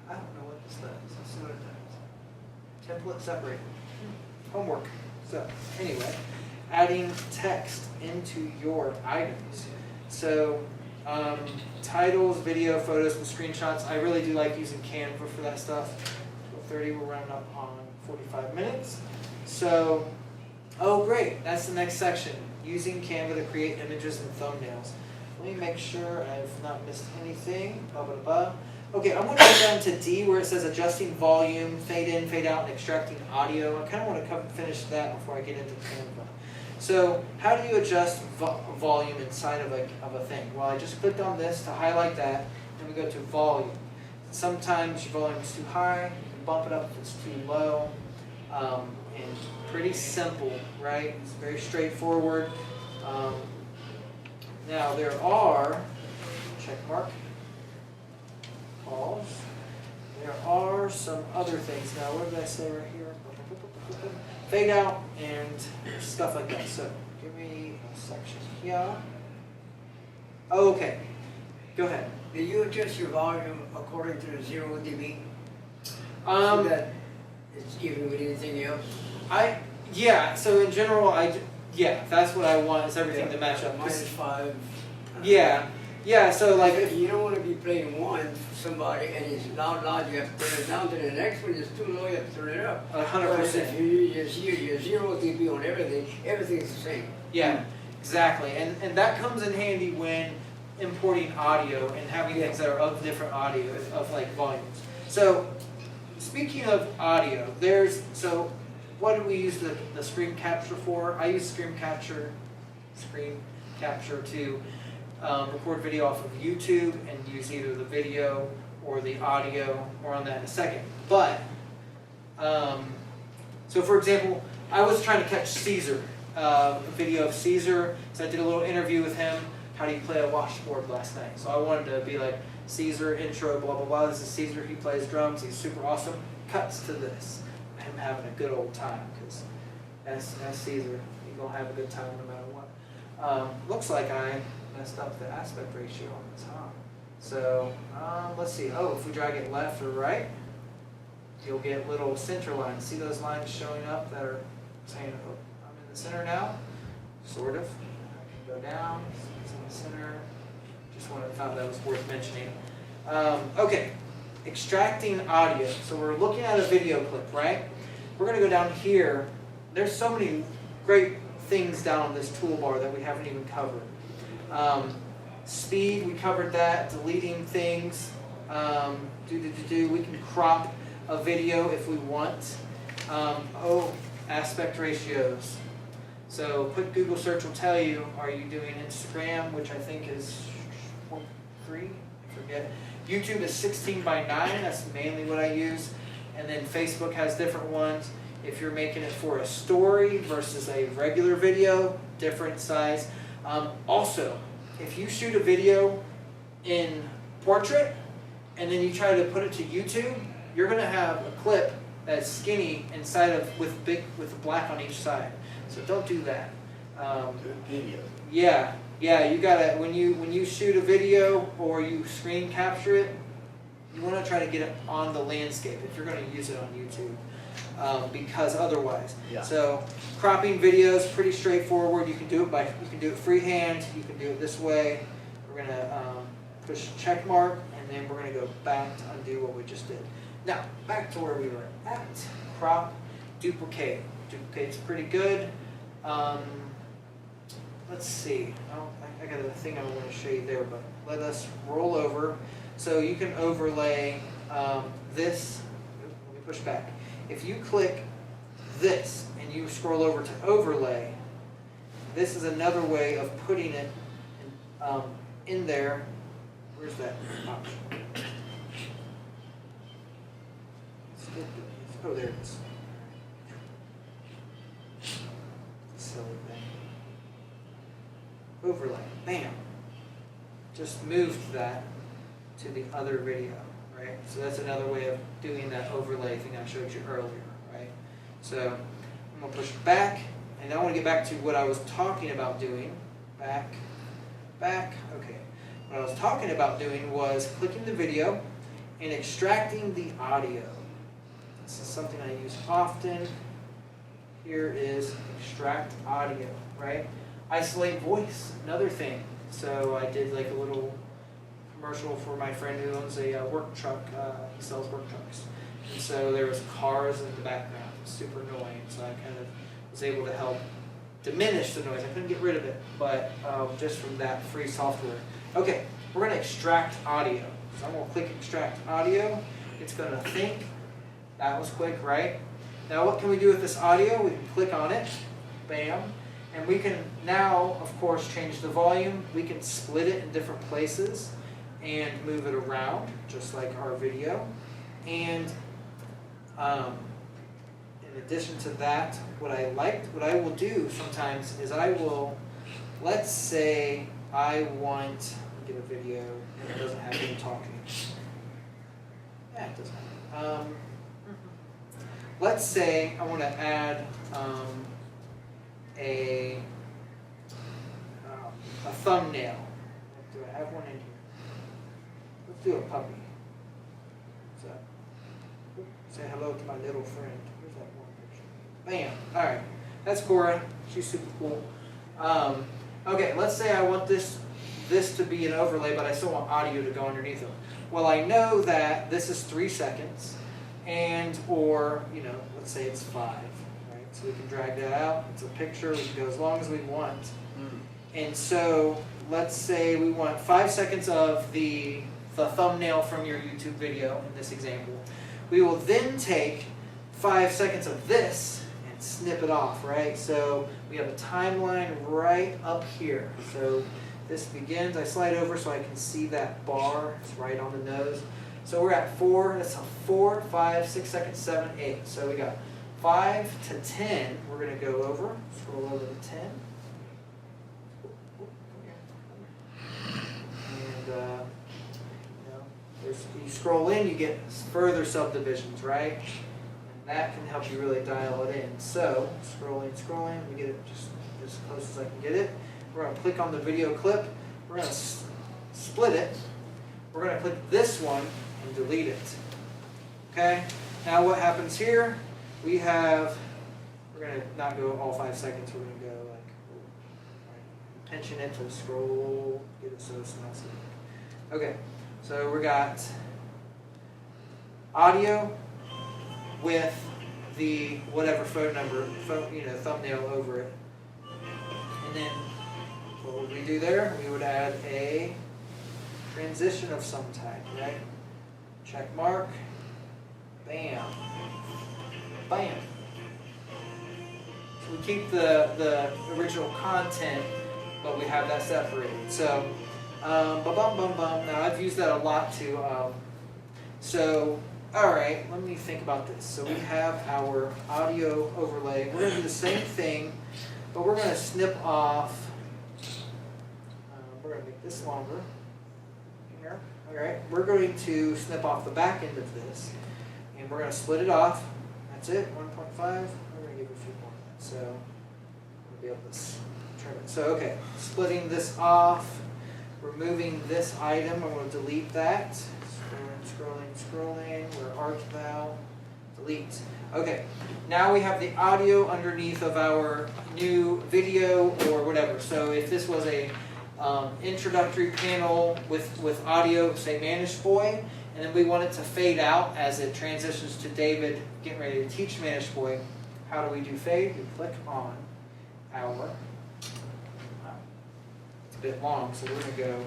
I don't know what this does. Let's see what it does. Template separated. Homework. So, anyway, adding text into your items. So, titles, video, photos, and screenshots. I really do like using Canva for that stuff. 12:30, we're running up on 45 minutes. So, oh great, that's the next section. Using Canva to create images and thumbnails. Let me make sure I've not missed anything. Blah, blah, blah. Okay, I'm going to go down to D where it says adjusting volume, fade in, fade out, and extracting audio. I kind of want to finish that before I get into Canva. So, how do you adjust volume inside of a thing? Well, I just clicked on this to highlight that, and we go to volume. Sometimes your volume is too high, you can bump it up if it's too low. And pretty simple, right? It's very straightforward. Now there are, check mark, pause. There are some other things. Now what did I say right here? Fade out and stuff like that. So give me a section here. Oh, okay, go ahead. Do you adjust your volume according to the 0 dB? So that it's even with anything else? Yeah. So in general, Yeah, that's what I want, is everything to match up. -5. Yeah, so like if, You don't want to be playing one for somebody and it's loud, you have to turn it down to the next one, it's too low, you have to turn it up. 100%. Whereas if you use your 0 dB on everything, everything's the same. Yeah, exactly. And that comes in handy when importing audio and having things that are of different audio, of like volumes. So, speaking of audio, so what do we use the screen capture for? I use screen capture to record video off of YouTube and use either the video or the audio. More on that in a second. But, so for example, I was trying to catch Caesar, a video of Caesar, so I did a little interview with him, how do you play a washboard last night. So I wanted to be like, Caesar, intro, blah, blah, blah, this is Caesar, he plays drums, he's super awesome. Cuts to this, him having a good old time, because that's Caesar, you're going to have a good time no matter what. Looks like I messed up the aspect ratio on this, huh? So, let's see, if we drag it left or right, you'll get little center lines. See those lines showing up that are saying, oh, I'm in the center now? Sort of. I can go down, it's in the center. Just thought that was worth mentioning. Okay, extracting audio. So we're looking at a video clip, right? We're going to go down here. There's so many great things down on this toolbar that we haven't even covered. Speed, we covered that. Deleting things. We can crop a video if we want. Aspect ratios. So quick Google search will tell you, are you doing Instagram, which I think is 3, I forget. YouTube is 16:9, that's mainly what I use. And then Facebook has different ones. If you're making it for a story versus a regular video, different size. Also, if you shoot a video in portrait and then you try to put it to YouTube, you're going to have a clip that's skinny inside of with black on each side. So don't do that. Good video. Yeah, you gotta when you shoot a video or you screen capture it, you want to try to get it on the landscape if you're going to use it on YouTube, because otherwise. Yeah. So cropping videos pretty straightforward. You can do it freehand. You can do it this way. We're gonna push check mark, and then we're gonna go back to undo what we just did. Now back to where we were at. Crop, duplicate. Duplicate's pretty good. Let's see. I got a thing I want to show you there, but let us roll over. So you can overlay this. Let me push back. If you click this and you scroll over to overlay, this is another way of putting it in there. Where's that option? Oh, there it is. Silly thing. Overlay. Bam. Just moved that to the other video, right? So that's another way of doing that overlay thing I showed you earlier, right? So I'm going to push back, and I want to get back to what I was talking about doing. Back. Okay. What I was talking about doing was clicking the video and extracting the audio. This is something I use often. Here is extract audio, right? Isolate voice, another thing. So I did like a little commercial for my friend who owns a work truck. He sells work trucks. And so there was cars in the background. It was super annoying. So I kind of was able to help diminish the noise. I couldn't get rid of it, but just from that free software. Okay, we're going to extract audio. So I'm going to click extract audio. It's going to think. That was quick, right? Now what can we do with this audio? We can click on it. Bam. And we can now, of course, change the volume. We can split it in different places and move it around, just like our video. And in addition to that, what I will do sometimes is I will, let's say I want, get a video that doesn't have me talking. Yeah, it doesn't have me. Let's say I want to add a thumbnail. Do I have one in here? Let's do a puppy. So, say hello to my little friend. Here's that one picture. Bam. All right. That's Cora. She's super cool. Okay, let's say I want this to be an overlay, but I still want audio to go underneath it. Well, I know that this is 3 seconds, or let's say it's 5, right? So we can drag that out. It's a picture. We can go as long as we want. And so let's say we want 5 seconds of the thumbnail from your YouTube video in this example. We will then take 5 seconds of this and snip it off, right? So we have a timeline right up here. So this begins, I slide over so I can see that bar. It's right on the nose. So we're at 4, that's a 4, 5, 6 seconds, 7, 8. So we got 5 to 10. We're going to go over, scroll over to 10. And you scroll in, you get further subdivisions, right? And that can help you really dial it in. So, scrolling, let me get it just as close as I can get it. We're going to click on the video clip. We're going to split it. We're going to click this one and delete it. Okay? Now what happens here? We're going to not go all 5 seconds. We're going to go like, right, pinching it to scroll, get it so it's not so big. Okay. So we got audio with the whatever phone number, thumbnail over it. And then what would we do there? We would add a transition of some type, right? Check mark. Bam. Bam. So we keep the original content, but we have that separated. So now I've used that a lot too. Alright, let me think about this. So we have our audio overlay. We're going to do the same thing, but we're going to snip off. We're going to make this longer. Here. Alright, we're going to snip off the back end of this, and we're going to split it off. That's it, 1.5. We're going to give it a few more. So we'll be able to trim it. So okay, splitting this off. Removing this item, I'm going to delete that. Scrolling. Where art thou? Delete. Okay, now we have the audio underneath of our new video or whatever. So if this was a introductory panel with audio, say Manish Boy, and then we want it to fade out as it transitions to David getting ready to teach Manish Boy, how do we do fade? We click on our... a bit long, so we're going to go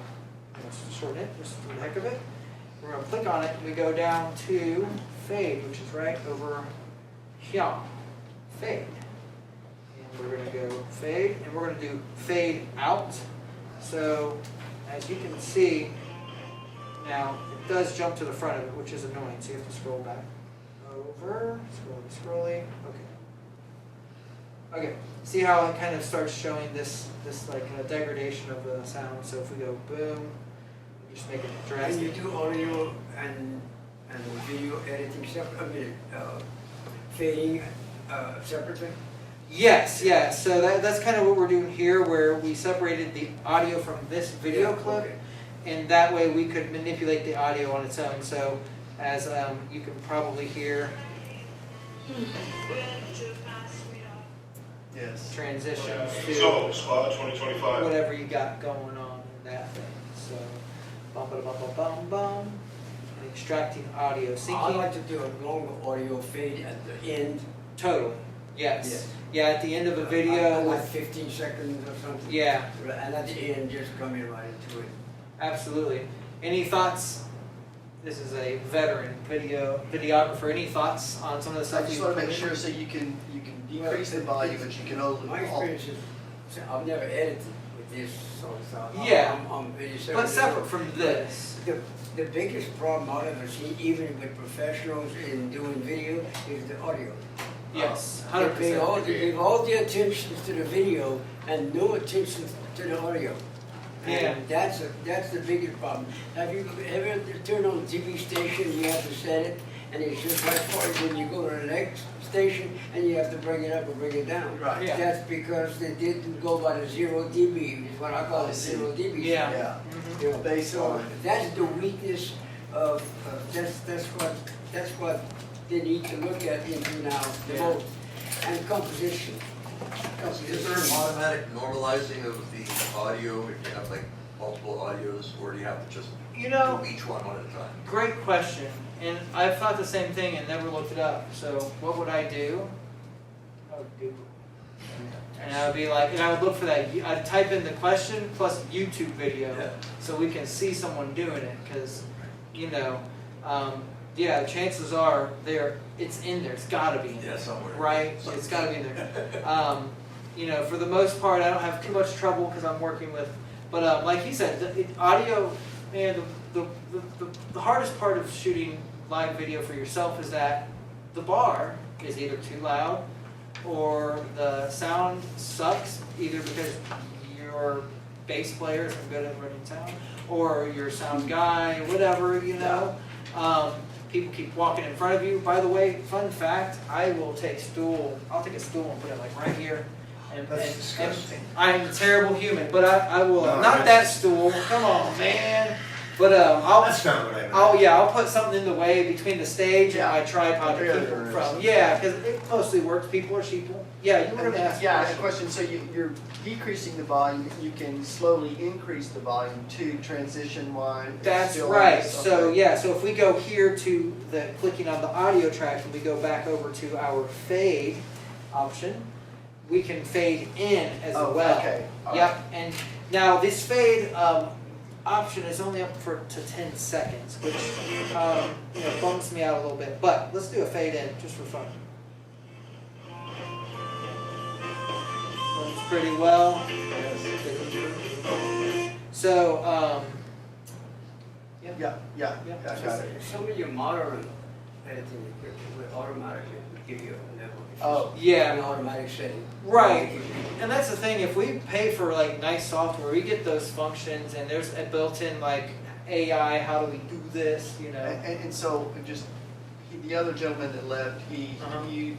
shorten it just for the heck of it. We're going to click on it and we go down to fade, which is right over here. Fade. And we're going to go fade, and we're going to do fade out. So as you can see, now it does jump to the front of it, which is annoying, so you have to scroll back. Over, scrolling. Okay, see how it kind of starts showing this like degradation of the sound. So if we go boom, we just make it drastic. Can you do audio and video editing separately? Fading separately? Yes. So that's kind of what we're doing here, where we separated the audio from this video clip, okay. And that way we could manipulate the audio on its own. So as you can probably hear. Yes. Transitions to So, SPA 2025. whatever you got going on in that thing. So, bum, and extracting audio, I'd syncing. like to do a longer audio fade at the end. Totally. Yes. Yes. Yeah, at the end of a video like with 15 seconds or something. yeah, And at the end, just coming right into it. absolutely. Any thoughts? This is a veteran videographer. Any thoughts on some of the I stuff just you want to put make in? sure so you can decrease the volume, but you can only. My experience is, I've never edited with this sort of stuff. Yeah. I'm very But separate from this. The biggest problem I've ever seen, even with professionals in doing video, is the audio. Yes, They 100%. give all the attention to the video and no attention to the audio. Yeah. And that's the biggest problem. Have you ever turned on a TV station, you have to set it, and it's just like far when you go to the next station and you have to bring it up or bring it down. Right. Yeah. That's because they didn't go by the 0 dB, is what I call it, 0 dB. Yeah. Yeah. Mhm. You know, Baseline. so that's the weakness of that's what they need to look at into now the Yeah. most. And composition. Is there an automatic normalizing of the audio if you have like multiple audios, or do you have to just You know, do each one at a time? great question. And I've thought the same thing and never looked it up. So what would I do? I would Google. And I would be like, and I would look for that. I'd type in the question plus YouTube video, Yeah. so we can see someone doing it. Because, yeah, chances are it's in there. It's got to be in there. Yeah, somewhere. Right? It's got to be in there. For the most part, I don't have too much trouble because I'm working with. But like he said, the audio, man, the hardest part of shooting live video for yourself is that the bar is either too loud or the sound sucks, either because your bass player isn't good at running sound, or your sound guy, whatever, people keep walking in front of you. By the way, fun fact, I'll take a stool and put it like right here. That's disgusting. I'm a terrible human, but I will, No, not that that's- stool, come on, man. But That's not what I meant. I'll put something in the way between the stage and my tripod to Yeah, keep there it is. from. Yeah, because it mostly works. People are sheeple. Yeah, you would have asked. Yeah, a a question, so you're decreasing the volume, you can slowly increase the volume to transition line. That's still right. is, So okay. yeah, so if we go here to the clicking on the audio track and we go back over to our fade option, we can fade in as Oh, well. okay. All Yep. And now this fade option is only up to 10 seconds, which bums me out a little bit. But let's do a fade in just for fun. Runs pretty well. So Yeah, I got it. Some of your modern editing equipment will automatically give you a level. Oh, yeah. An automatic setting. Right, and that's the thing, if we pay for like nice software, we get those functions and there's a built-in like AI, how do we do this, and so the other gentleman that left, he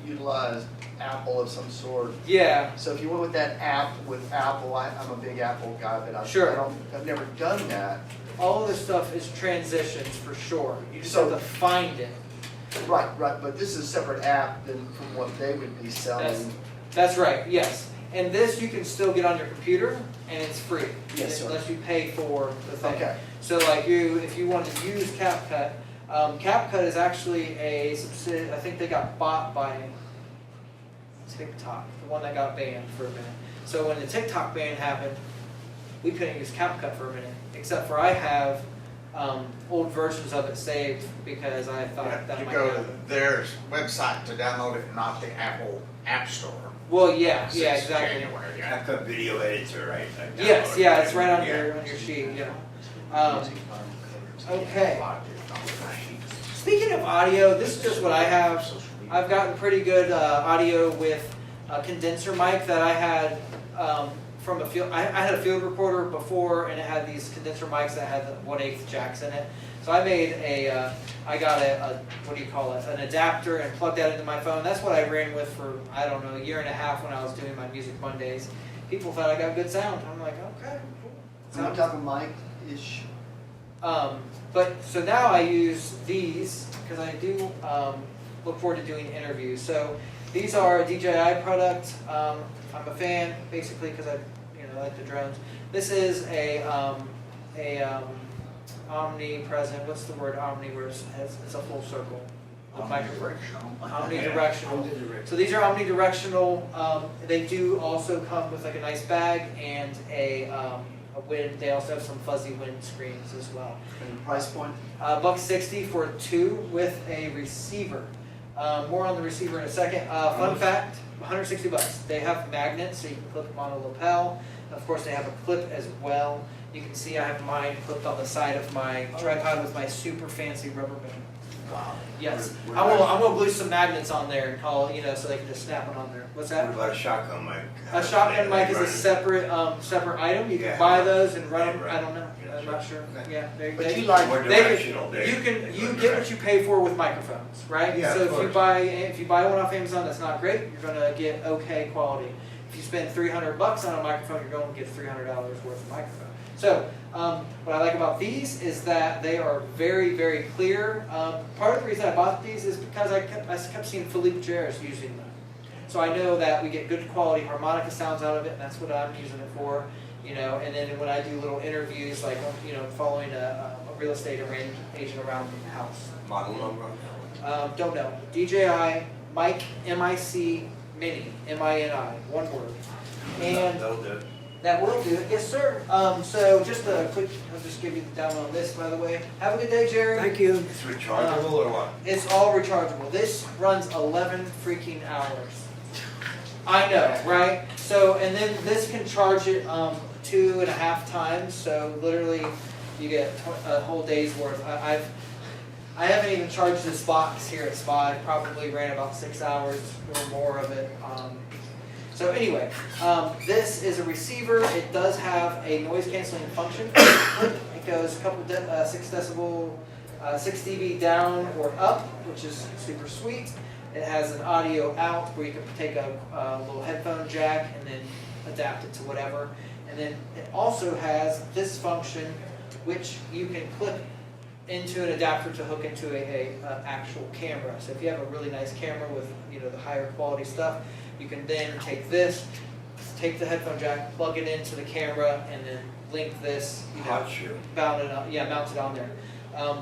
utilized Apple of some sort. Yeah, So if you went with that app with Apple, I'm a big Apple guy, but Sure. I've never done that. all of this stuff is transitions for sure, you just So- have to find it. Right, but this is a separate app than from what they would be selling. That's right, yes. And this you can still get on your computer and it's free. Yes, sir. Unless you pay for the thing. Okay. So like if you want to use CapCut, CapCut is actually a subsidiary, I think they got bought by TikTok, the one that got banned for a minute. So when the TikTok ban happened, we couldn't use CapCut for a minute, except for I have old versions of it saved because I thought that You might go to happen. their website to download it, not the Apple App Store. Well, yeah, Since exactly. January, yeah. CapCut video editor, right? Yes, yeah, it's right on Yeah. your sheet, yeah. Okay. Speaking of audio, this is just what I have. I've gotten pretty good audio with a condenser mic that I had from a field. I had a field recorder before, and it had these condenser mics that had the 1/8 jacks in it. So I made I got a what do you call it? An adapter and plugged that into my phone. That's what I ran with for, I don't know, a year and a half when I was doing my Music Mondays. People thought I got good sound. I'm like, okay, cool. So I'm talking mic-ish. But so now I use these because I do look forward to doing interviews. So these are a DJI product. I'm a fan basically because I like the drones. This is a omnipresent. What's the word omni? Where it's a full circle. Omnidirectional. So these are omnidirectional. They do also come with like a nice bag and a wind. They also have some fuzzy wind screens as well. And the price point? $160 for two with a receiver. More on the receiver in a second. Fun fact: $160. They have magnets, so you can clip them on a lapel. Of course, they have a clip as well. You can see I have mine clipped on the side of my tripod with my super fancy rubber band. Wow. Yes, We're I'm gonna glue some magnets on there and call so they can just snap it on there. What's that? What about a shotgun mic? A shotgun mic is a Run- separate item. You can Yeah, buy how much? those and run them. Yeah, right. I don't know. Yeah, I'm sure. not sure. Okay. Yeah, But they you like More they directional. you get what you pay for with microphones, right? Yeah, so of if you buy one off Amazon that's not great, you're gonna get okay quality. If you spend $300 on a microphone, you're going to get $300 worth of microphone. So what I like about these is that they are very, very clear. Part of the reason I bought these is because I kept seeing Philippe Jarris using them. So I know that we get good quality harmonica sounds out of it, and that's what I'm using it for. You know, and then when I do little interviews, like, you know, following a real estate agent around the house. Model number on that one? Don't know. DJI Mic MIC Mini, M-I-N-I, one word. And That'll do it. that will do it, yes, sir. So just a quick, I'll just give you the down on this, by the way. Have a good day, Jerry. Thank you. It's rechargeable or what? It's all rechargeable. This runs 11 freaking hours. I know, right? So, and then this can charge it 2.5 times. So literally, you get a whole day's worth. I haven't even charged this box here at Spa. I probably ran about 6 hours or more of it. So anyway, this is a receiver. It does have a noise canceling function. It goes a couple 6 decibel, 6 dB down or up, which is super sweet. It has an audio out where you can take a little headphone jack and then adapt it to whatever. And then it also has this function, which you can clip into an adapter to hook into a actual camera. So if you have a really nice camera with, you know, the higher quality stuff, you can then take this, take the headphone jack, plug it into the camera, and then link this, you know, mount it on there.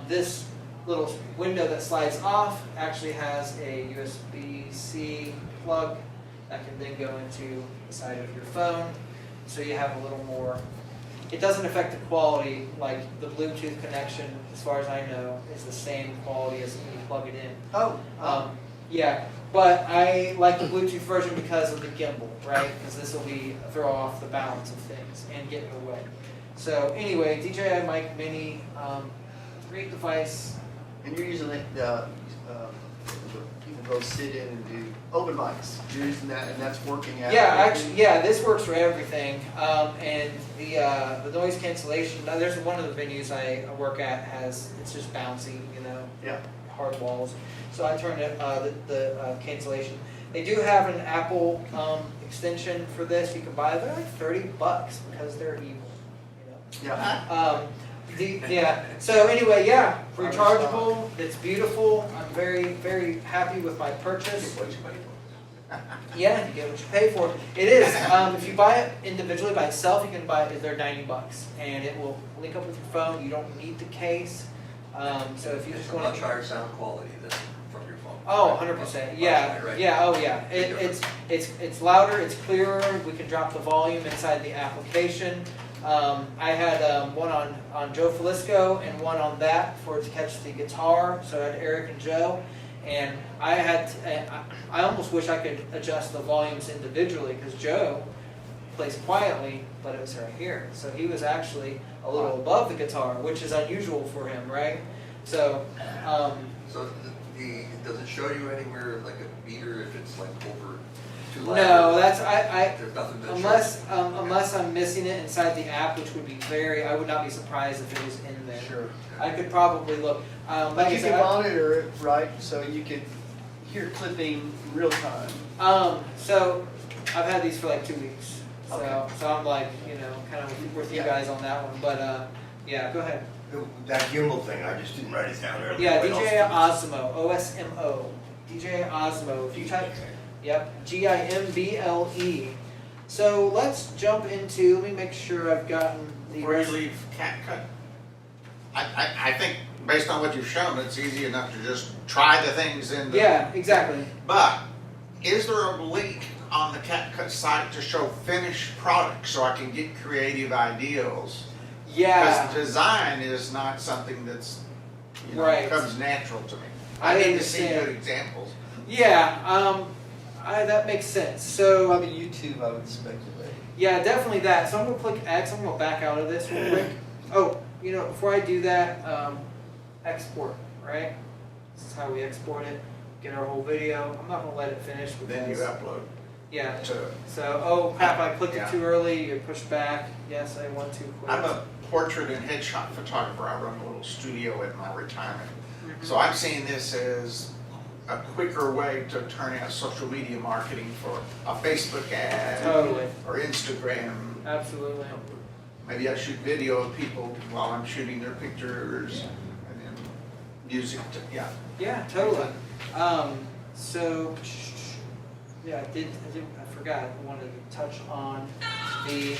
This little window that slides off actually has a USB-C plug that can then go into the side of your phone. So you have a little more. It doesn't affect the quality, like the Bluetooth connection, as far as I know, is the same quality as when you plug it in. Yeah, but I like the Bluetooth version because of the gimbal, right? Because this will throw off the balance of things and get in the way. So anyway, DJI Mic Mini, great device. And you're using it, people go sit in and do open mics. You're using that, and that's working out. Yeah, actually, yeah, this works for everything. And the noise cancellation. There's one of the venues I work at it's just bouncy, you know. Yeah. Hard walls. So I turned the cancellation. They do have an Apple extension for this. You can buy it. They're like $30 because they're evil. You know. Yeah. Yeah. So anyway, yeah, rechargeable. It's beautiful. I'm very, very happy with my purchase. What you pay for? Yeah, you get what you pay for. It is. If you buy it individually by itself, you can buy it. They're $90, and it will link up with your phone. You don't need the case. So if you just want much higher sound quality than from your phone. Oh, 100%. Yeah, Right? yeah, oh yeah. It's louder, it's clearer. We can drop the volume inside the application. I had one on Joe Falisco and one on that to catch the guitar. So I had Eric and Joe, and I almost wish I could adjust the volumes individually because Joe plays quietly, but it was right here. So he was actually a little above the guitar, which is unusual for him, right? So. So does it show you anywhere like a meter if it's like over too loud? No, that's There's nothing that unless I'm missing it inside the app, which would be I would not be surprised if it was in there. Sure. I could probably look. But you can monitor it, right? So you could hear clipping real time. So I've had these for like 2 weeks. So Okay. so I'm like, you know, kind of with you guys on that one. But yeah, go ahead. That gimbal thing, I just didn't write it down earlier. Yeah, What DJI else? Osmo, OSMO. DJI Osmo. If you type, yep, GIMBLE. So let's jump into. Let me make sure I've gotten the. Before you leave CapCut, I think based on what you've shown, it's easy enough to just try the things in the. Yeah, exactly. But is there a link on the CapCut site to show finished products so I can get creative ideas? Yeah. Because design is not something that's, Right. comes natural to me. I I need to see understand. good examples. Yeah, that makes sense. So, Probably YouTube, I would speculate. yeah, definitely that. So I'm going to click X. I'm going to back out of this real quick. Oh, before I do that, export, right? This is how we export it. Get our whole video. I'm not going to let it finish. Then you because- upload Yeah. to. So, oh crap, I clicked Yeah. it too early. You push back. Yes, I want to quit. I'm a portrait and headshot photographer. I run a little studio in my retirement. So I'm seeing this as a quicker way to turn out social media marketing for a Facebook ad Totally. or Instagram. Absolutely. Maybe I shoot video of people while I'm shooting their pictures and then music. Yeah. Yeah, totally. So Yeah, I forgot. I wanted to touch on the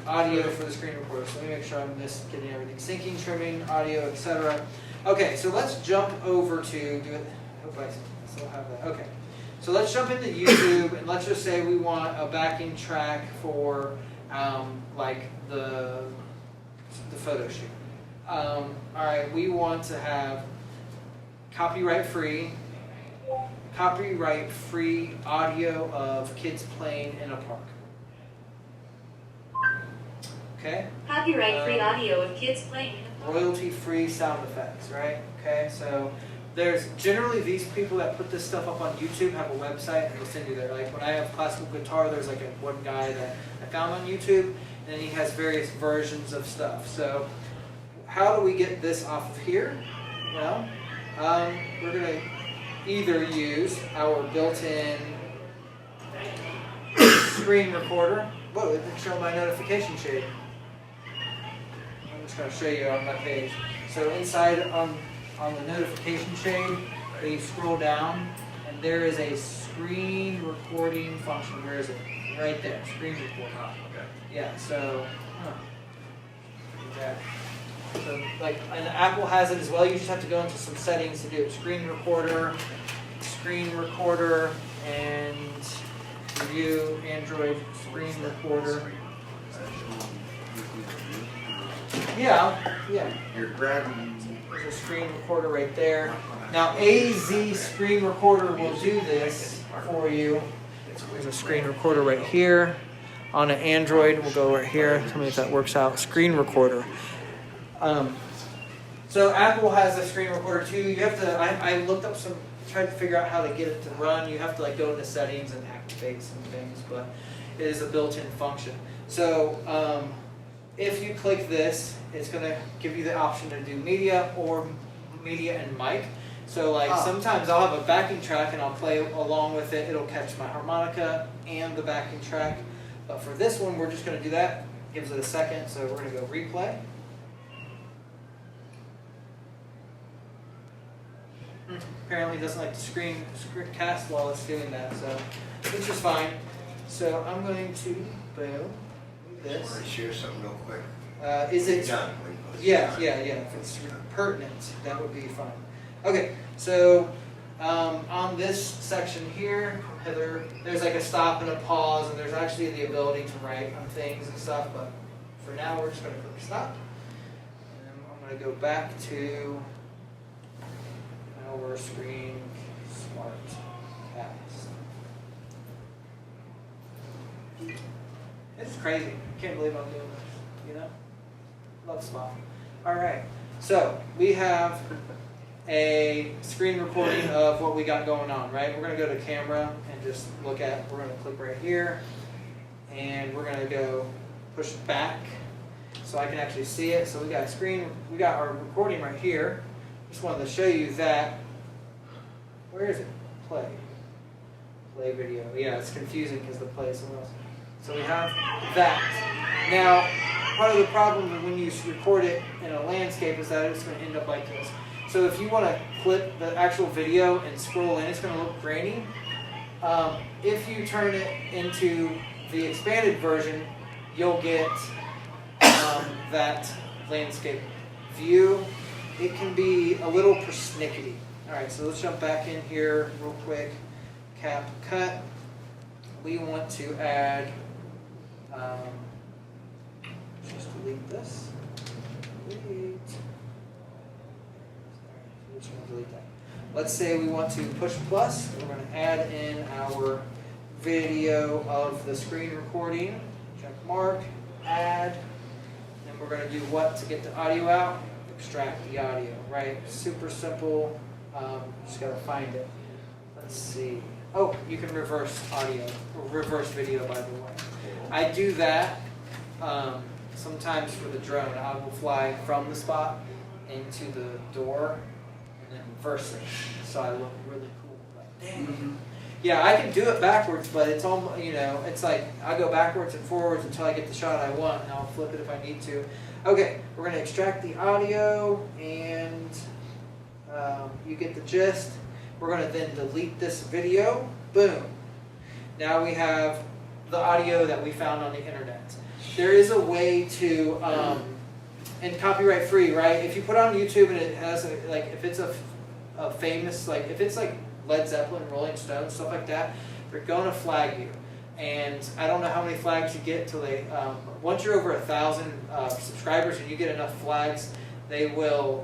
audio for the screen recorder. So let me make sure I'm getting everything. Syncing, trimming, audio, etc. Okay, so let's jump over to do it. I hope I still have that. Okay, so let's jump into YouTube and let's just say we want a backing track for like the photo shoot. All right, we want to have copyright free audio of kids playing in a park. Okay? Copyright free audio of kids playing. Royalty free sound effects, right? Okay, so there's generally these people that put this stuff up on YouTube have a website and they'll send you there. Like when I have classical guitar, there's like one guy that I found on YouTube, and then he has various versions of stuff. So how do we get this off of here? Well, we're going to either use our built-in screen recorder. Whoa, it didn't show my notification shade. I'm just going to show you on my page. So inside on the notification shade, you scroll down, and there is a screen recording function. Where is it? Right there, screen recorder. Okay. Yeah, so, yeah. So, like, and Apple has it as well. You just have to go into some settings to do it. Screen recorder, and review Android screen recorder. Yeah. You're grabbing. There's a screen recorder right there. Now, AZ screen recorder will do this for you. There's a screen recorder right here. On an Android, we'll go right here. Tell me if that works out. Screen recorder. So Apple has a screen recorder too. You have to. I looked up tried to figure out how to get it to run. You have to like go into settings and activate some things, but it is a built-in function. So if you click this, it's going to give you the option to do media or media and mic. So like sometimes I'll have a backing track and I'll play along with it. It'll catch my harmonica and the backing track. But for this one, we're just going to do that. Gives it a second, so we're going to go replay. Apparently it doesn't like to screen cast while it's doing that, so which is fine. So I'm going to boom I want to share something real quick. Is it done? Yeah. If it's pertinent, that would be fine. Okay, so on this section here, there's like a stop and a pause, and there's actually the ability to write on things and stuff. But for now, we're just going to click stop, and then I'm going to go back to our screen smart cast. It's crazy. Can't believe I'm doing this. You know, love Spot. All right, so we have a screen recording of what we got going on. Right, we're going to go to camera and just look at. We're going to click right here, and we're going to go push back so I can actually see it. So we got a screen. We got our recording right here. Just wanted to show you that. Where is it? Play video. Yeah, it's confusing because the play is somewhere else. So we have that. Now, part of the problem when you record it in a landscape is that it's going to end up like this. So if you want to clip the actual video and scroll in, it's going to look grainy. If you turn it into the expanded version, you'll get that landscape view. It can be a little persnickety. All right, so let's jump back in here real quick. CapCut. We want to add, just delete this. Delete. Delete that. Let's say we want to push plus. We're going to add in our video of the screen recording. Check mark, add. And we're going to do what to get the audio out? Extract the audio, right? Super simple. Just gotta find it. Let's see. Oh, you can reverse audio, or reverse video, by the way. I do that sometimes for the drone. I will fly from the spot into the door and then reverse it, so I look really cool. Like, dang. Yeah, I can do it backwards, but it's almost, it's like I go backwards and forwards until I get the shot I want, and I'll flip it if I need to. Okay, we're gonna extract the audio, and you get the gist. We're going to then delete this video. Boom. Now we have the audio that we found on the internet. There is a way to, and copyright free, right? If you put it on YouTube and it has, if it's a famous, if it's like Led Zeppelin, Rolling Stones, stuff like that, they're going to flag you. And I don't know how many flags you get till they, once you're over 1,000 subscribers and you get enough flags, they will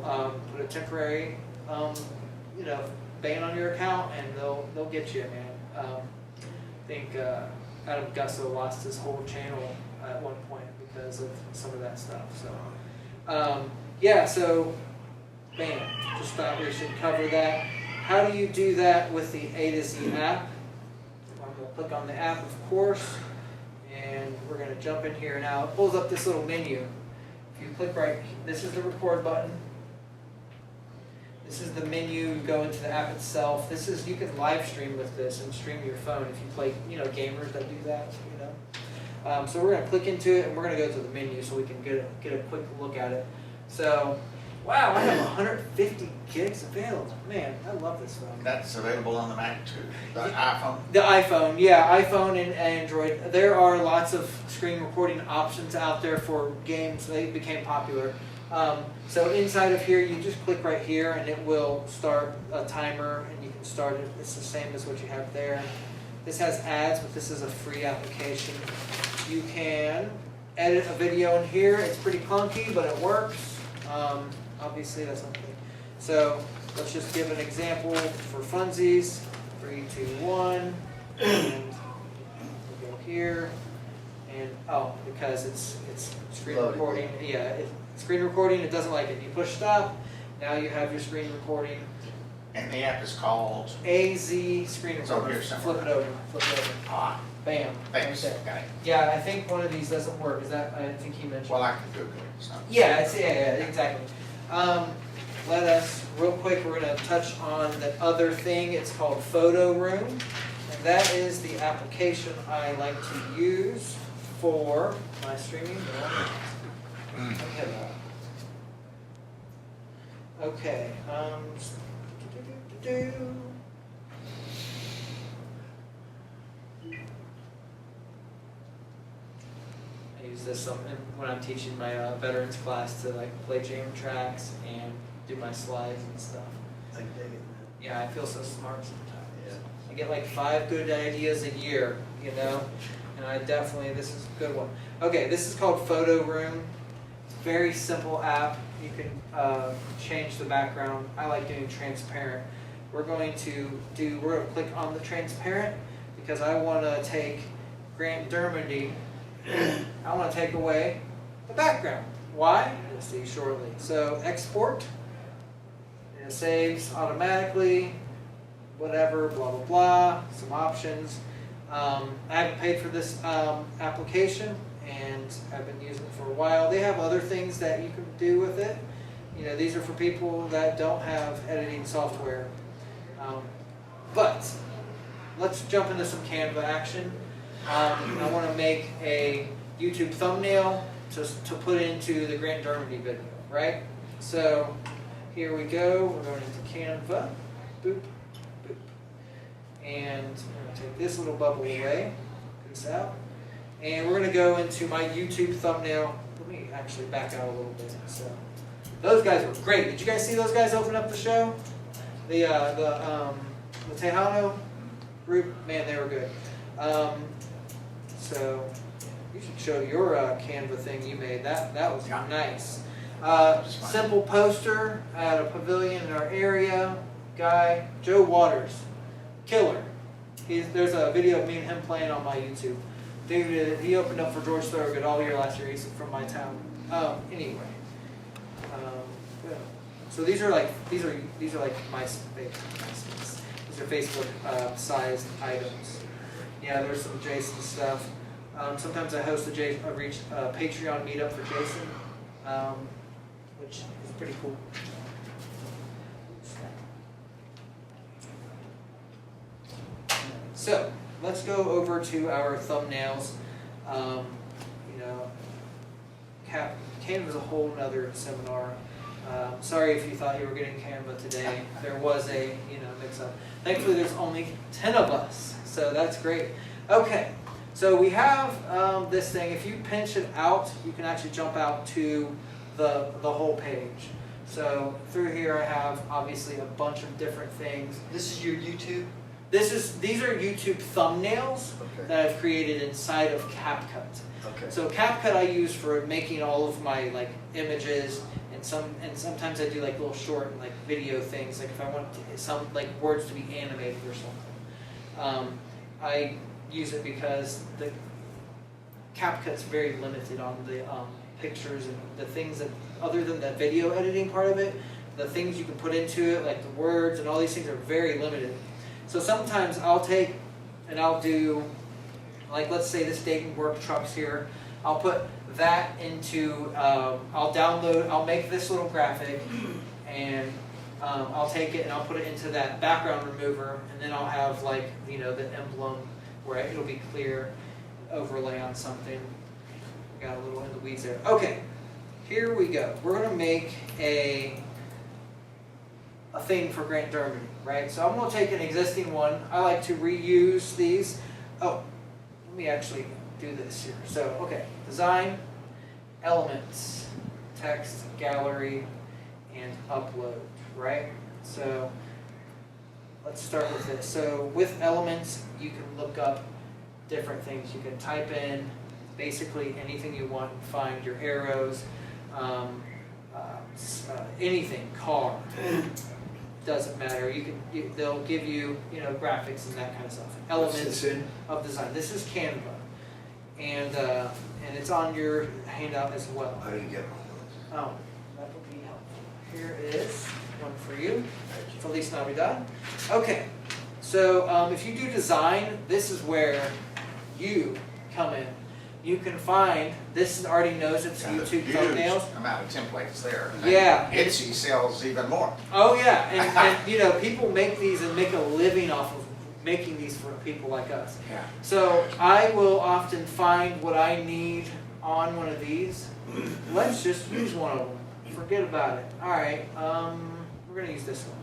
put a temporary, ban on your account, and they'll get you, man. I think Adam Gusso lost his whole channel at one point because of some of that stuff. So, yeah, so, bam, just thought we should cover that. How do you do that with the A to Z app? I'm going to click on the app, of course, and we're going to jump in here now. It pulls up this little menu. If you click right, this is the record button. This is the menu. You go into the app itself. This is, you can live stream with this and stream your phone if you play, gamers that do that, so we're going to click into it, and we're going to go to the menu so we can get a quick look at it. So, wow, I have 150 gigs available. Man, I love this phone. That's available on the Mac too. The iPhone. The iPhone, yeah, iPhone and Android. There are lots of screen recording options out there for games. They became popular. So inside of here, you just click right here, and it will start a timer, and you can start it. It's the same as what you have there. This has ads, but this is a free application. You can edit a video in here. It's pretty clunky, but it works. Obviously, that's something. So let's just give an example for funsies. 3, 2, 1, and we'll go here. And because it's screen recording. Yeah, screen recording. It doesn't like it. You push stop. Now you have your screen recording. And the app is called AZ screen It's over recorder. here somewhere. Flip it over. Flip it over. Ah, Bam. thanks. Right there. Got it. Yeah, I think one of these doesn't work. Is that? I think he mentioned. Well, I can Google it. It's not- Yeah, exactly. Let us, real quick, we're going to touch on the other thing. It's called Photo Room. And that is the application I like to use for my streaming. Okay. I use this when I'm teaching my veterans class to play jam tracks and do my slides and stuff. Yeah, I feel so smart sometimes. Yeah. I get 5 good ideas a year, and I definitely, this is a good one. Okay, this is called Photo Room. It's a very simple app. You can change the background. I like doing transparent. We're going to click on the transparent because I want to take Grant Dermody. I want to take away the background. Why? We'll see shortly. So export. It saves automatically. Whatever. Blah blah blah. Some options. I haven't paid for this application, and I've been using it for a while. They have other things that you can do with it. These are for people that don't have editing software. But let's jump into some Canva action. I want to make a YouTube thumbnail to put into the Grant Dermody video, right? So here we go. We're going into Canva. Boop, boop. And I'm going to take this little bubble away. This out. And we're going to go into my YouTube thumbnail. Let me actually back out a little bit. So those guys were great. Did you guys see those guys open up the show? The Tejano group, man, they were good. So you should show your Canva thing you made. That was nice. Simple poster at a pavilion in our area. Guy, Joe Waters, killer. There's a video of me and him playing on my YouTube. Dude, he opened up for George Thorogood all year last year. He's from my town. Anyway. Yeah. So these are like MySpace. These are Facebook sized items. Yeah, there's some Jason stuff. Sometimes I host a Patreon meetup for Jason, which is pretty cool. So let's go over to our thumbnails. Canva is a whole nother seminar. Sorry if you thought you were getting Canva today. There was a mix-up. Thankfully, there's only 10 of us, so that's great. Okay, so we have this thing. If you pinch it out, you can actually jump out to the whole page. So through here I have obviously a bunch of different things. This is your YouTube? These are YouTube thumbnails Okay. that I've created inside of CapCut. Okay. So CapCut I use for making all of my like images, and sometimes I do like little short like video things, like if I want some like words to be animated or something. I use it because the CapCut's very limited on the pictures and the things that, other than the video editing part of it, the things you can put into it, like the words and all these things, are very limited. So sometimes I'll take and I'll do, like let's say this Dayton work trucks here, I'll put that into, I'll make this little graphic, and I'll take it and I'll put it into that background remover, and then I'll have like, you know, the emblem where it'll be clear, overlay on something. Got a little in the weeds there. Okay, here we go. We're going to make a thing for Grant Germany, right? So I'm going to take an existing one. I like to reuse these. Oh, let me actually do this here. So, okay, design, elements, text, gallery, and upload, right? So let's start with this. So with elements, you can look up different things. You can type in basically anything you want and find your arrows, anything, car, doesn't matter. They'll give you, you know, graphics and that kind of stuff. Elements of design. This is Canva, and it's on your handout as well. I didn't get one of Oh, that would be helpful. Here is one for you. Feliz Navidad. Okay, so if you do design, this is where you come in. You can find, this already knows it's YouTube thumbnails. Amount of templates there. Yeah. Etsy sells even more. Oh yeah, and you know, people make these and make a living off of making these for people like us. Yeah. So I will often find what I need on one of these. Let's just use one of them. Forget about it. All right, we're gonna use this one.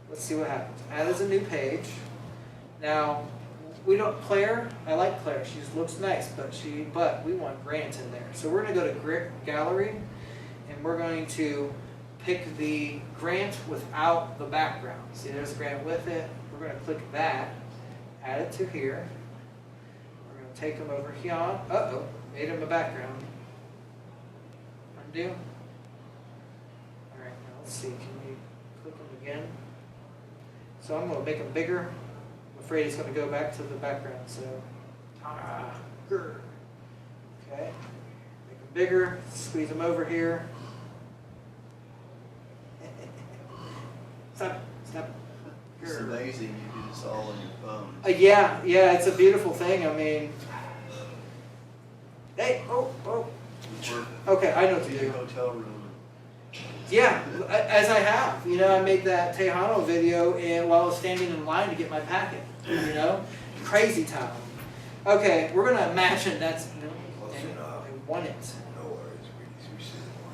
Let's see what happens. Add as a new page. Now, we don't, Claire, I like Claire, she looks nice, but we want Grant in there. So we're gonna go to gallery, and we're going to pick the Grant without the background. See, there's Grant with it. We're gonna click that, add it to here. We're gonna take him over here. Uh-oh, made him a background. Undo. All right, now let's see, can we click him again? So I'm gonna make him bigger. I'm afraid he's going to go back to the background, so okay, make him bigger, squeeze him over here. Stop. It's amazing you do this all on your phone. Yeah, it's a beautiful thing. I mean, hey, oh. Okay, I know what to do. Hotel room. Yeah, as I have. You know, I made that Tejano video while I was standing in line to get my packet. You know, crazy time. Okay, we're gonna imagine that's. I want it. No worries.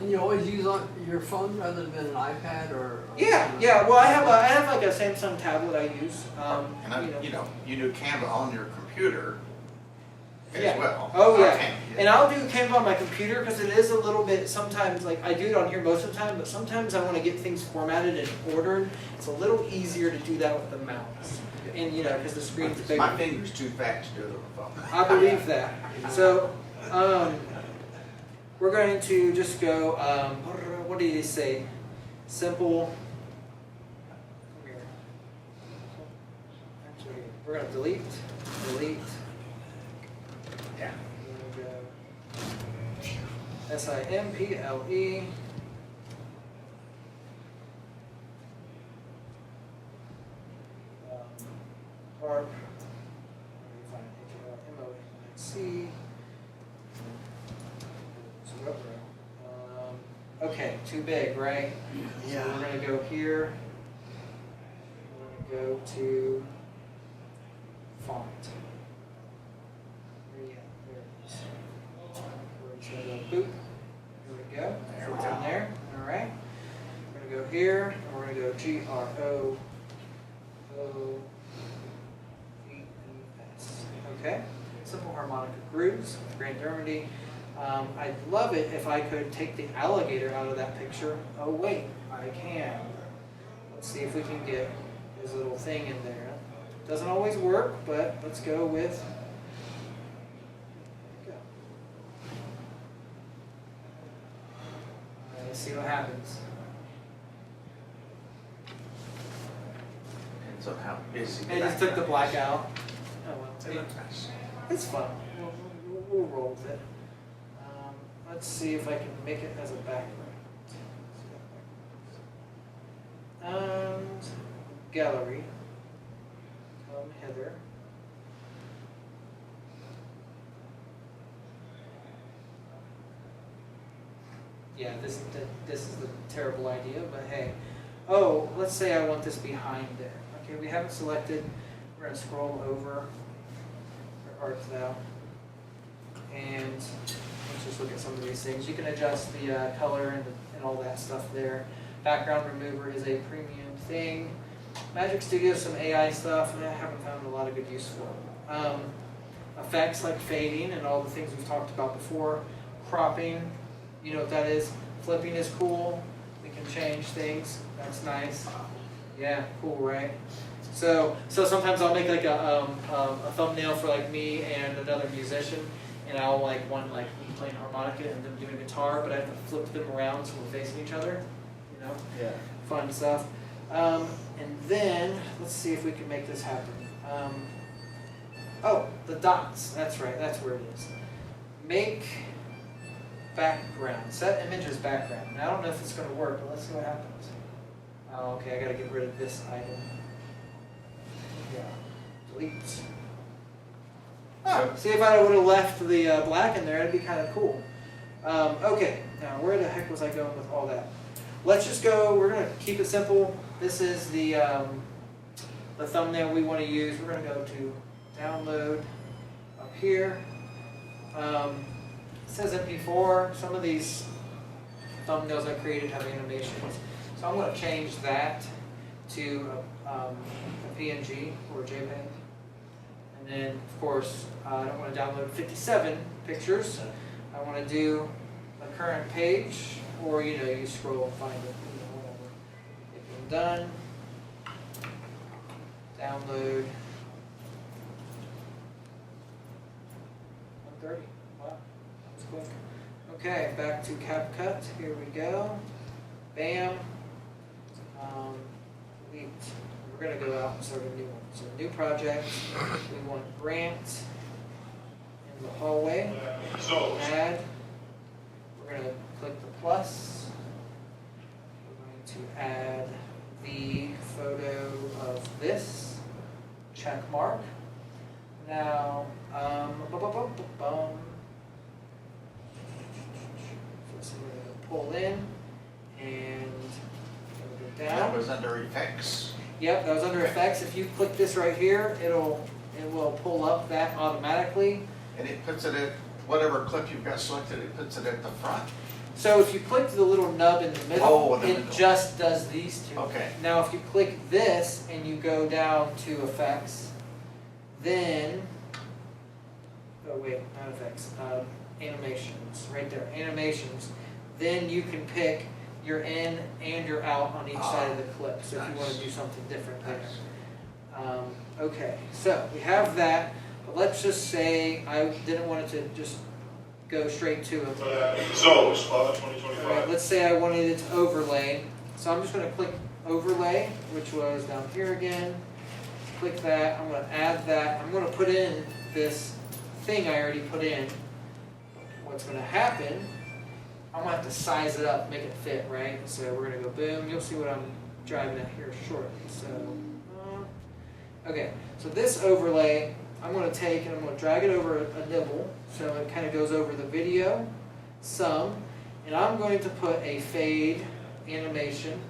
And you always use on your phone rather than an iPad or Yeah. Well, I have like a Samsung tablet I use. You do Canva on your computer as well. Oh yeah. And I'll do Canva on my computer because it is a little bit, sometimes, like I do it on here most of the time, but sometimes I want to get things formatted and ordered. It's a little easier to do that with the mouse. And you know, because the screen's bigger. My finger's too fat to do it on the phone. I believe that. So, we're going to just go, what did he say? Simple. Come here. Actually, we're going to delete. Yeah. We're going to go SIMPLE. Harp. MONC. Okay, too big, right? Yeah. So we're going to go here. We're going to go to font. Where you at? There it is. We're just going to go boop. There we go. There we It's go. in there. All right. We're going to go here, and we're going to go GROOVES. Grand Dermody. I'd love it if I could take the alligator out of that picture. Oh wait, I can. Let's see if we can get his little thing in there. Doesn't always work, but let's go with. Let's see what happens. Depends on how busy. It just took the background black is. out. Oh well, It looks nice. it's fun. We'll roll with it. Let's see if I can make it as a background. And gallery. Come hither. Yeah, this is the terrible idea, but hey. Oh, let's say I want this behind there. Okay, we haven't selected. We're gonna scroll over. Where art thou? And let's just look at some of these things. You can adjust the color and all that stuff there. Background remover is a premium thing. Magic Studio, some AI stuff, and I haven't found a lot of good use for. Effects like fading and all the things we've talked about before. Cropping, you know what that is. Flipping is cool. We can change things. That's nice. Yeah, cool, right? So sometimes I'll make like a thumbnail for like me and another musician, and I'll like one like me playing harmonica and them doing guitar, but I have to flip them around so we're facing each other. You know? Yeah. Fun stuff. And then let's see if we can make this happen. Oh, the dots. That's right. That's where it is. Make background. Set image as background. Now, I don't know if it's going to work, but let's see what happens. Oh, okay. I got to get rid of this item. Yeah. Delete. Oh, see if I would have left the black in there, it'd be kind of cool. Okay. Now, where the heck was I going with all that? Let's just go. We're going to keep it simple. This is the thumbnail we want to use. We're going to go to download up here. It says MP4. Some of these thumbnails I created have animations. So I'm going to change that to a PNG or a JPEG. And then, of course, I don't want to download 57 pictures. I want to do the current page, or you scroll and find it, whatever. Hit done. Download. 130. Wow, that was quick. Okay, back to CapCut. Here we go. Bam. Delete. We're going to go out and start a new one. So, new project. We want Grant in the hallway. Add. We're going to click the plus. We're going to add the photo of this. Check mark. Now, so we're going to pull in and go down. That was under effects. Yep, that was under effects. If you click this right here, it will pull up that automatically. And it puts it at whatever clip you've got selected, it puts it at the front. So if you click the little nub in the middle, in the it middle. just does these two. Okay. Now if you click this and you go down to effects, then, oh wait, not effects, animations, right there, animations, then you can pick your in and your out on each side of the clip. So if you want to do something different there. Okay, so we have that, but let's just say I didn't want it to just go straight to it. So, Spa 2025. All right, let's say I wanted it to overlay. So I'm just going to click overlay, which was down here again. Click that. I'm going to add that. I'm going to put in this thing I already put in. What's going to happen, I'm going to have to size it up, make it fit, right? So we're going to go boom. You'll see what I'm driving at here shortly. So, okay. So this overlay, I'm going to take and I'm going to drag it over a nibble so it kind of goes over the video some, and I'm going to put a fade animation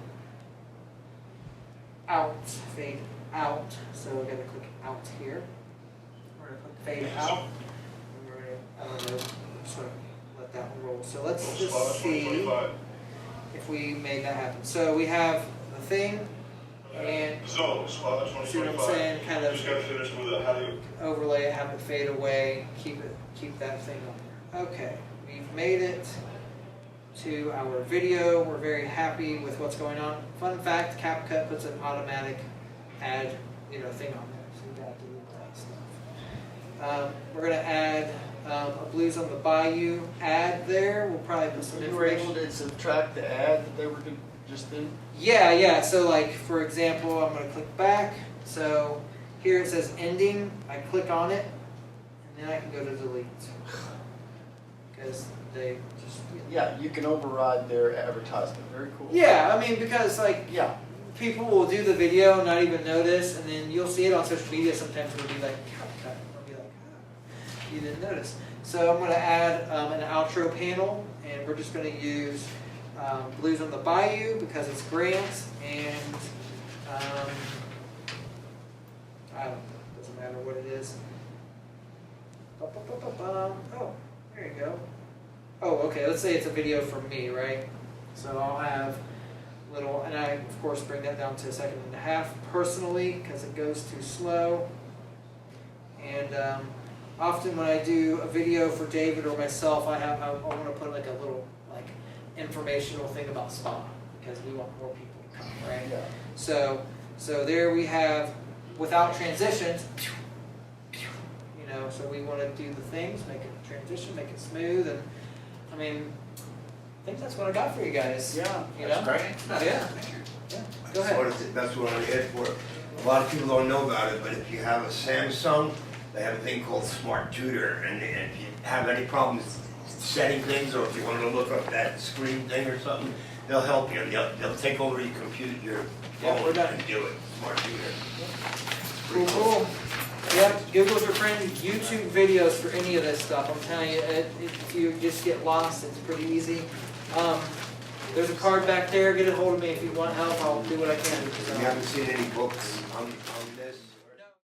out, fade out. So we're going to click out here. We're going to click fade out, and we're going to just going to let that one roll. So let's just see if we made that happen. So we have the thing. And So, Spa 2025. see what I'm saying? Kind of Just got finished with a how do you overlay it, have it fade away, keep that thing on there. Okay, we've made it to our video. We're very happy with what's going on. Fun fact, CapCut puts an automatic ad, thing on there, so you got to delete that stuff. We're gonna add a Blues on the Bayou ad there. We'll probably put some You were able information. to subtract the ad that they were just in? Yeah. So like, for example, I'm gonna click back. So here it says ending. I click on it, and then I can go to delete. Because they just. Yeah, you can override their advertisement, very cool. Yeah, I mean, because like, Yeah, people will do the video, not even notice, and then you'll see it on social media sometimes. It'll be like, CapCut. It'll be like, oh, you didn't notice. So I'm going to add an outro panel, and we're just going to use Blues on the Bayou because it's Grant, and I don't know, doesn't matter what it is. Oh, there you go. Oh, okay, let's say it's a video from me, right? So I'll have little, and I of course bring that down to 1.5 seconds personally because it goes too slow. And often when I do a video for David or myself, I want to put like a little informational thing about spa because we want more people to come, right? yeah. So there we have without transitions. So we want to do the things, make it transition, make it smooth, and I mean, I think that's what I got for you guys. Yeah, That's great. Yeah. Go ahead. That's what I'm here for. A lot of people don't know about it, but if you have a Samsung, they have a thing called Smart Tutor, and if you have any problems setting things, or if you want to look up that screen thing or something, they'll help you. They'll take over your computer, your Yeah, we're phone, done. and do it. Smart Tutor. Cool. Yep, Google's your friend. YouTube videos for any of this stuff. I'm telling you, if you just get lost, it's pretty easy. There's a card back there. Get a hold of me if you want help. I'll do what I can. If you haven't seen any books on this,